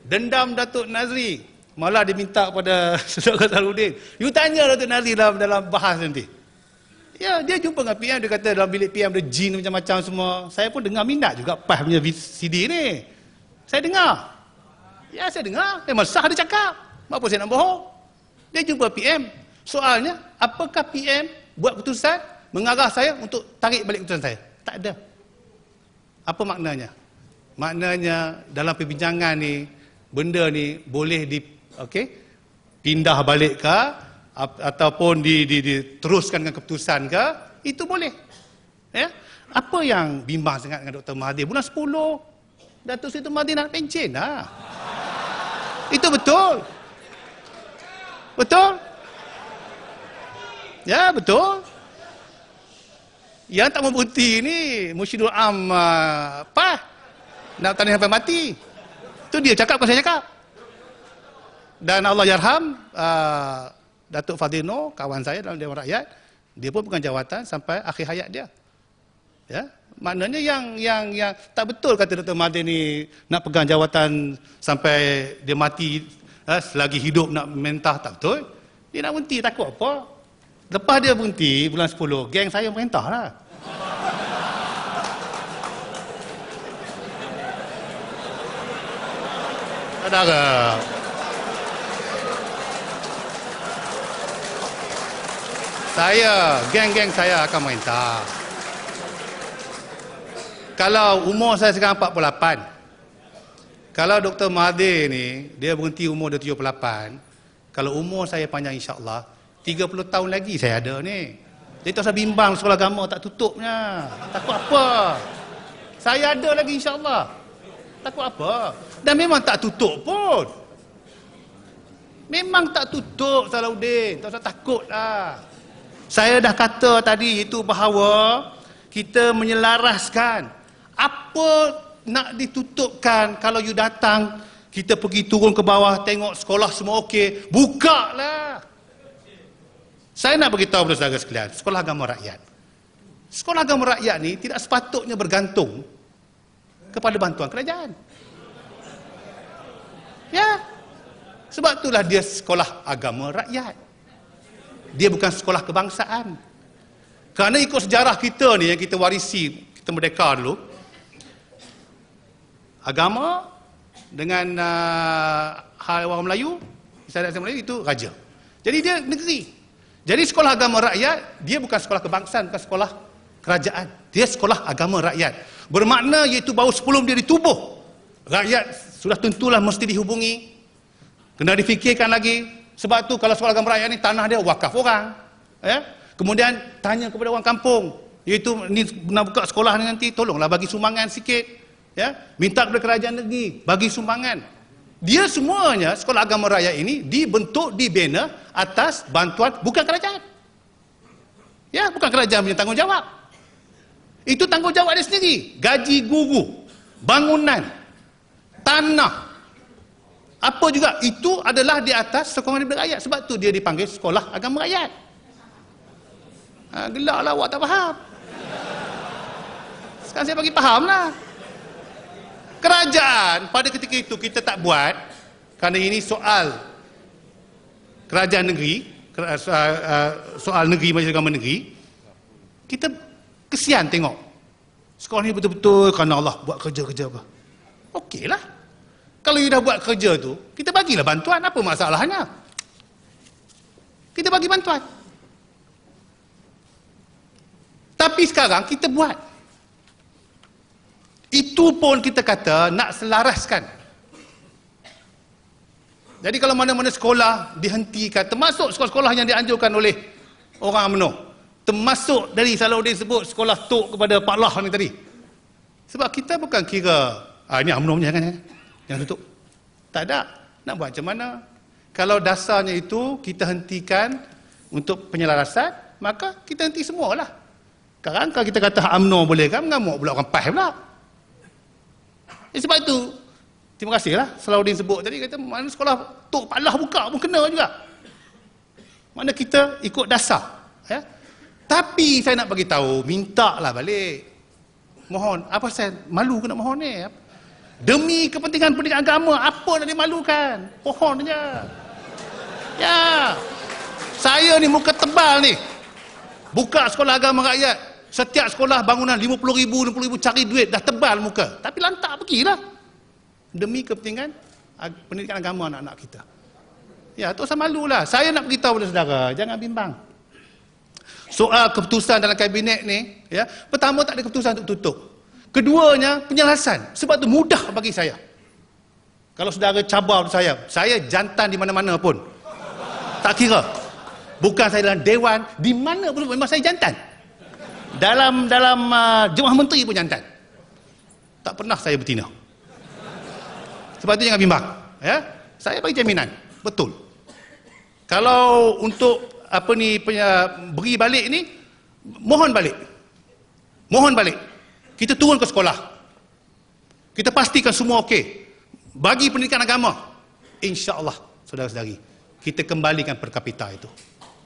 Dendam Datuk Nazri. Malah dia minta kepada saudara Salahuddin, you tanya Datuk Nazri dalam bahas nanti. Ya, dia jumpa dengan PM, dia kata dalam bilik PM ada jin macam-macam semua. Saya pun dengar minat juga PAS punya CD ni. Saya dengar. Ya, saya dengar. Memang sah dia cakap. Apa saya nak bohong? Dia jumpa PM. Soalnya, apakah PM buat keputusan mengarah saya untuk tarik balik keputusan saya? Tak ada. Apa maknanya? Maknanya dalam perbincangan ni, benda ni boleh pindah balik ke ataupun diteruskan dengan keputusan ke, itu boleh. Apa yang bimbang sangat dengan Dr. Mahathir? Bulan 10 Datuk Seri Mahathir nak pencen lah. Itu betul. Betul? Ya, betul. Yang tak mau berhenti ni Mursyidul Am PAS nak tanding sampai mati. Itu dia cakap, bukan saya cakap. Dan Allah yarham Datuk Fadzil Noor, kawan saya dalam Dewan Rakyat, dia pun pegang jawatan sampai akhir hayat dia. Ya, maknanya yang tak betul kata Dr. Mahathir ni nak pegang jawatan sampai dia mati, selagi hidup nak mentah, tak betul. Dia nak berhenti, takut apa? Lepas dia berhenti bulan 10, geng saya merintah lah. Saudara, geng-geng saya akan merintah. Kalau umur saya sekarang 48, kalau Dr. Mahathir ni, dia berhenti umur dia 78, kalau umur saya panjang insya-Allah, 30 tahun lagi saya ada ni. Dia tak usah bimbang sekolah agama tak tutupnya. Takut apa? Saya ada lagi insya-Allah. Takut apa? Dan memang tak tutup pun. Memang tak tutup, Salahuddin. Tak usah takut lah. Saya dah kata tadi itu bahawa kita menyelaraskan. Apa nak ditutupkan kalau you datang, kita pergi turun ke bawah, tengok sekolah semua okey. Buka lah. Saya nak beritahu kepada saudara sekalian, sekolah agama rakyat. Sekolah agama rakyat ni tidak sepatutnya bergantung kepada bantuan kerajaan. Ya. Sebab itulah dia sekolah agama rakyat. Dia bukan sekolah kebangsaan. Kerana ikut sejarah kita ni yang kita warisi, kita merdeka dulu, agama dengan hal orang Melayu, syariat Melayu itu raja. Jadi dia negeri. Jadi sekolah agama rakyat, dia bukan sekolah kebangsaan, bukan sekolah kerajaan. Dia sekolah agama rakyat. Bermakna iaitu bahawa sebelum dia ditubuh, rakyat sudah tentulah mesti dihubungi. Kena difikirkan lagi. Sebab tu kalau sekolah agama rakyat ni, tanah dia wakaf orang. Ya? Kemudian tanya kepada orang kampung, iaitu ni nak buka sekolah ni nanti, tolonglah bagi sumbangan sikit. Ya? Minta kepada kerajaan negeri, bagi sumbangan. Dia semuanya, sekolah agama rakyat ini dibentuk, dibina atas bantuan, bukan kerajaan. Ya, bukan kerajaan punya tanggungjawab. Itu tanggungjawab dia sendiri. Gaji guru, bangunan, tanah, apa juga, itu adalah di atas sokongan daripada rakyat. Sebab tu dia dipanggil sekolah agama rakyat. Gelaklah awak tak faham. Sekarang saya bagi faham lah. Kerajaan pada ketika itu kita tak buat, kerana ini soal kerajaan negeri, soal negeri, majlis agama negeri. Kita kesian tengok sekolah ni betul-betul kerana Allah buat kerja-kerja apa. Okeylah. Kalau you dah buat kerja tu, kita bagilah bantuan, apa masalahnya? Kita bagi bantuan. Tapi sekarang kita buat. Itu pun kita kata nak selaraskan. Jadi kalau mana-mana sekolah dihentikan, termasuk sekolah-sekolah yang dianjurkan oleh orang UMNO, termasuk dari Salahuddin sebut sekolah Tok kepada Pak Lah ni tadi. Sebab kita bukan kira ini UMNO punya kan, yang tutup. Tak ada. Nak buat macam mana? Kalau dasarnya itu kita hentikan untuk penyelarasan, maka kita henti semualah. Sekarang kalau kita kata UMNO boleh kan, mengamuk pula orang PAS pula. Sebab itu, terima kasihlah Salahuddin sebut tadi, kata mana sekolah Tok Pak Lah buka pun kena juga. Mana kita ikut dasar. Ya? Tapi saya nak bagi tahu, mintalah balik. Mohon, apa saya malu kena mohon ni? Demi kepentingan pendidikan agama, apa nak dimalukan? Pohon je. Ya. Saya ni muka tebal ni. Buka sekolah agama rakyat. Setiap sekolah bangunan 50,000, 60,000 cari duit, dah tebal muka. Tapi lantak pergilah. Demi kepentingan pendidikan agama anak-anak kita. Ya, tak usah malulah. Saya nak beritahu kepada saudara, jangan bimbang. Soal keputusan dalam kabinet ni, ya, pertama tak ada keputusan untuk tutup. Keduanya, penjelasan. Sebab tu mudah bagi saya. Kalau saudara cabar saya jantan di mana-mana pun. Tak kira. Bukan saya dalam dewan, di mana pun memang saya jantan. Dalam Jemaah Menteri pun jantan. Tak pernah saya betina. Sebab itu jangan bimbang. Ya? Saya bagi jaminan. Betul. Kalau untuk beri balik ni, mohon balik. Mohon balik. Kita turun ke sekolah. Kita pastikan semua okey. Bagi pendidikan agama. InsyaAllah, saudara-saudari, kita kembalikan per kapita itu.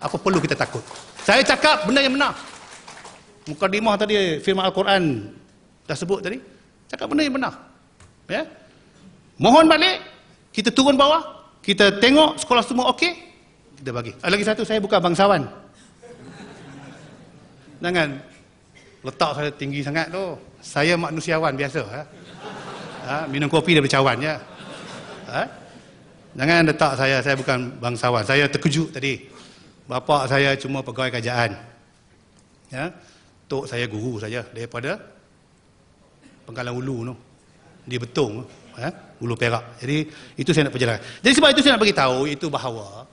Apa perlu kita takut? Saya cakap benda yang benar. Mukadimah tadi, firman Al-Quran dah sebut tadi, cakap benda yang benar. Ya? Mohon balik, kita turun bawah, kita tengok sekolah semua okey, kita bagi. Lagi satu, saya bukan bangsawan. Jangan letak saya tinggi sangat tu. Saya manusiawan biasa. Minum kopi daripada cawan je. Jangan letak saya bukan bangsawan. Saya terkejut tadi. Bapa saya cuma pegawai kerajaan. Ya. Tok saya guru saja daripada Pangkalan Ulu tu. Di Betong tu. Ulu Perak. Jadi itu saya nak perjelas. Jadi sebab itu saya nak bagi tahu itu bahawa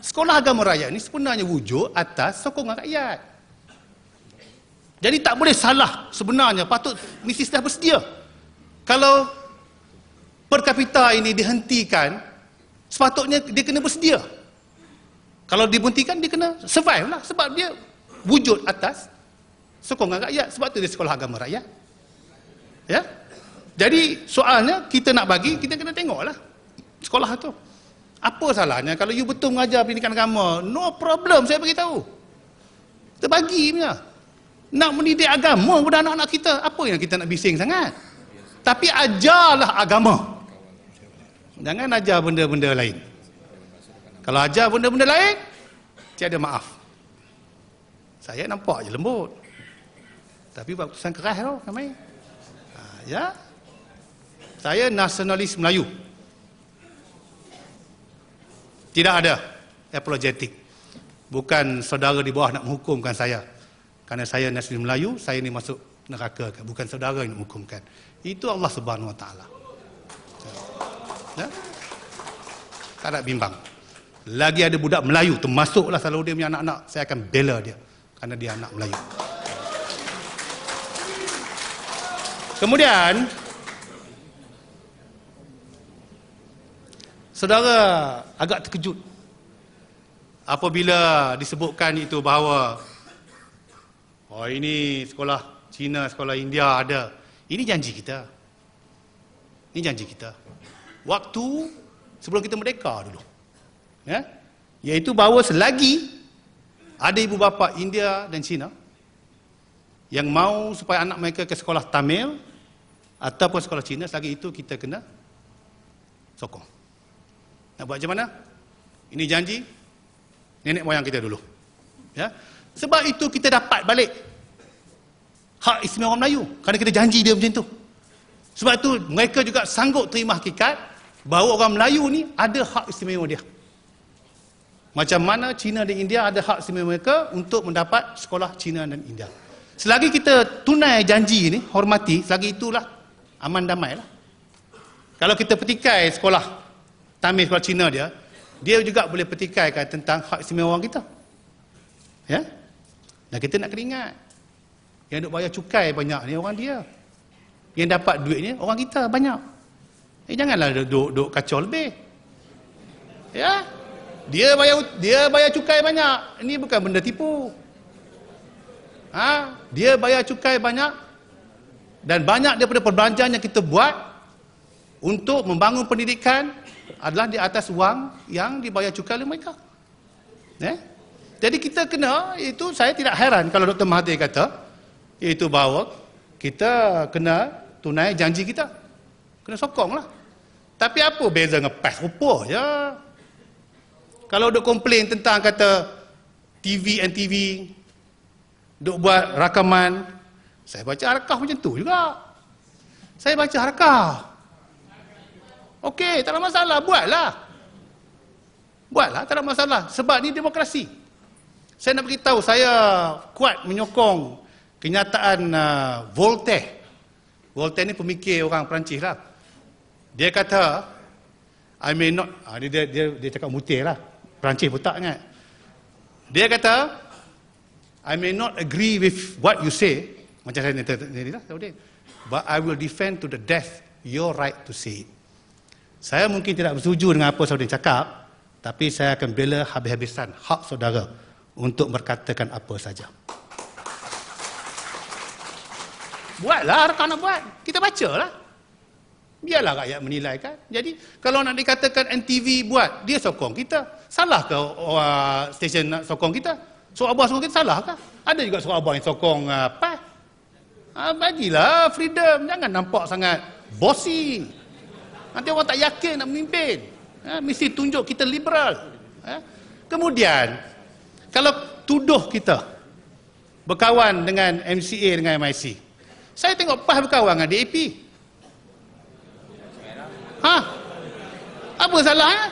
sekolah agama rakyat ni sebenarnya wujud atas sokongan rakyat. Jadi tak boleh salah sebenarnya. Patut mesti dah bersedia. Kalau per kapita ini dihentikan, sepatutnya dia kena bersedia. Kalau dihentikan, dia kena survive lah. Sebab dia wujud atas sokongan rakyat. Sebab tu dia sekolah agama rakyat. Ya. Jadi soalnya kita nak bagi, kita kena tengoklah sekolah tu. Apa salahnya kalau you betul mengajar pendidikan agama? No problem, saya bagi tahu. Kita bagi punya. Nak mendidik agama kepada anak-anak kita, apa yang kita nak bising sangat? Tapi ajarlah agama. Jangan ajar benda-benda lain. Kalau ajar benda-benda lain, tiada maaf. Saya nampak je lembut. Tapi buat keputusan keras tau, ramai. Ya. Saya nasionalis Melayu. Tidak ada apologetik. Bukan saudara di bawah nak menghukumkan saya. Kerana saya nasionalis Melayu, saya ni masuk neraka. Bukan saudara yang nak menghukumkan. Itu Allah Subhanahu Wa Taala. Ya? Tak ada bimbang. Lagi ada budak Melayu, termasuklah Salahuddin punya anak-anak, saya akan bela dia. Kerana dia anak Melayu. Kemudian, saudara agak terkejut apabila disebutkan itu bahawa ini sekolah Cina, sekolah India ada. Ini janji kita. Ini janji kita. Waktu sebelum kita merdeka dulu. Ya? Iaitu bahawa selagi ada ibu bapa India dan Cina yang mau supaya anak mereka ke sekolah Tamil ataupun sekolah Cina, selagi itu kita kena sokong. Nak buat macam mana? Ini janji nenek moyang kita dulu. Ya? Sebab itu kita dapat balik hak istimewa orang Melayu. Kerana kita janji dia macam tu. Sebab itu mereka juga sanggup terima hakikat bahawa orang Melayu ni ada hak istimewa dia. Macam mana Cina dan India ada hak istimewa mereka untuk mendapat sekolah Cina dan India. Selagi kita tunai janji ni, hormati, selagi itulah aman damai lah. Kalau kita petikai sekolah Tamil, sekolah Cina dia juga boleh petikaikan tentang hak istimewa orang kita. Ya? Dan kita nak kena ingat, yang duk bayar cukai banyak ni orang dia. Yang dapat duit ni orang kita banyak. Janganlah duk kacau lebih. Ya? Dia bayar cukai banyak. Ini bukan benda tipu. Dia bayar cukai banyak dan banyak daripada perbelanjaan yang kita buat untuk membangun pendidikan adalah di atas wang yang dibayar cukai oleh mereka. Jadi kita kena, itu saya tidak heran kalau Dr. Mahathir kata, iaitu bahawa kita kena tunai janji kita. Kena sokonglah. Tapi apa beza ngepas rupa je. Kalau duk komplain tentang kata TV NTV duk buat rakaman, saya baca harkah macam tu juga. Saya baca harkah. Okey, tak ada masalah, buatlah. Buatlah, tak ada masalah. Sebab ni demokrasi. Saya nak beritahu, saya kuat menyokong kenyataan Voltaire. Voltaire ni pemikir orang Perancis lah. Dia kata, I may not, dia cakap mutir lah. Perancis pun tak ingat. Dia kata, I may not agree with what you say, macam saya ni lah, but I will defend to the death your right to say it. Saya mungkin tidak bersetuju dengan apa saudara cakap, tapi saya akan bela habis-habisan hak saudara untuk berkatakan apa saja. Buatlah, rakan nak buat. Kita bacalah. Biarlah rakyat menilai kan. Jadi, kalau nak dikatakan NTV buat, dia sokong kita. Salah ke stesen nak sokong kita? Surat abang sokong kita, salah ke? Ada juga surat abang yang sokong PAS. Bagilah freedom. Jangan nampak sangat bossy. Nanti orang tak yakin nak memimpin. Mesti tunjuk kita liberal. Kemudian, kalau tuduh kita berkawan dengan MCA dengan MIC, saya tengok PAS berkawan dengan DAP. Apa salahnya?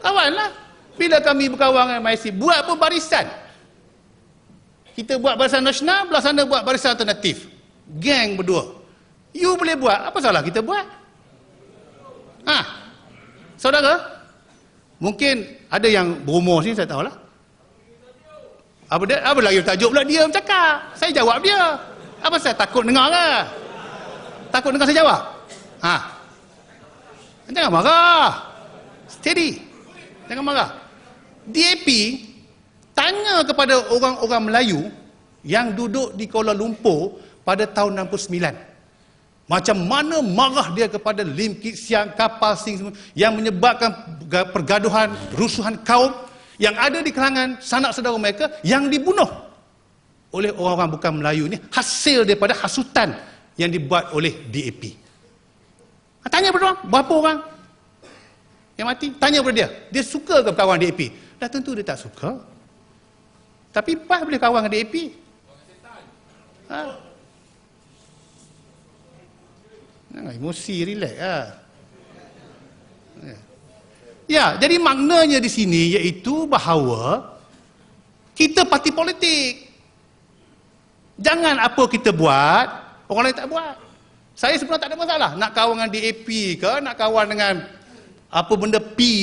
Kawanlah. Bila kami berkawan dengan MIC, buat apa barisan? Kita buat barisan nasional, belah sana buat barisan alternatif. Geng berdua. You boleh buat, apa salah kita buat? Saudara, mungkin ada yang berumur sini, saya tahulah. Apa lagi tajuk pula dia bercakap? Saya jawab dia. Apa saya takut dengar ke? Takut dengar saya jawab? Jangan marah. Steady. Jangan marah. DAP tanya kepada orang-orang Melayu yang duduk di Kuala Lumpur pada tahun 69. Macam mana marah dia kepada Lim Kit Siang, Kapal Sing semua yang menyebabkan pergaduhan, rusuhan kaum yang ada di kalangan sanak saudara mereka yang dibunuh oleh orang-orang bukan Melayu ni, hasil daripada hasutan yang dibuat oleh DAP. Tanya pada orang, berapa orang yang mati? Tanya pada dia. Dia suka ke kawan DAP? Dah tentu dia tak suka. Tapi PAS boleh kawan dengan DAP. Emosi, relax lah. Ya, jadi maknanya di sini iaitu bahawa kita parti politik. Jangan apa kita buat, orang lain tak buat. Saya sebenarnya tak ada masalah. Nak kawan dengan DAP ke, nak kawan dengan apa benda P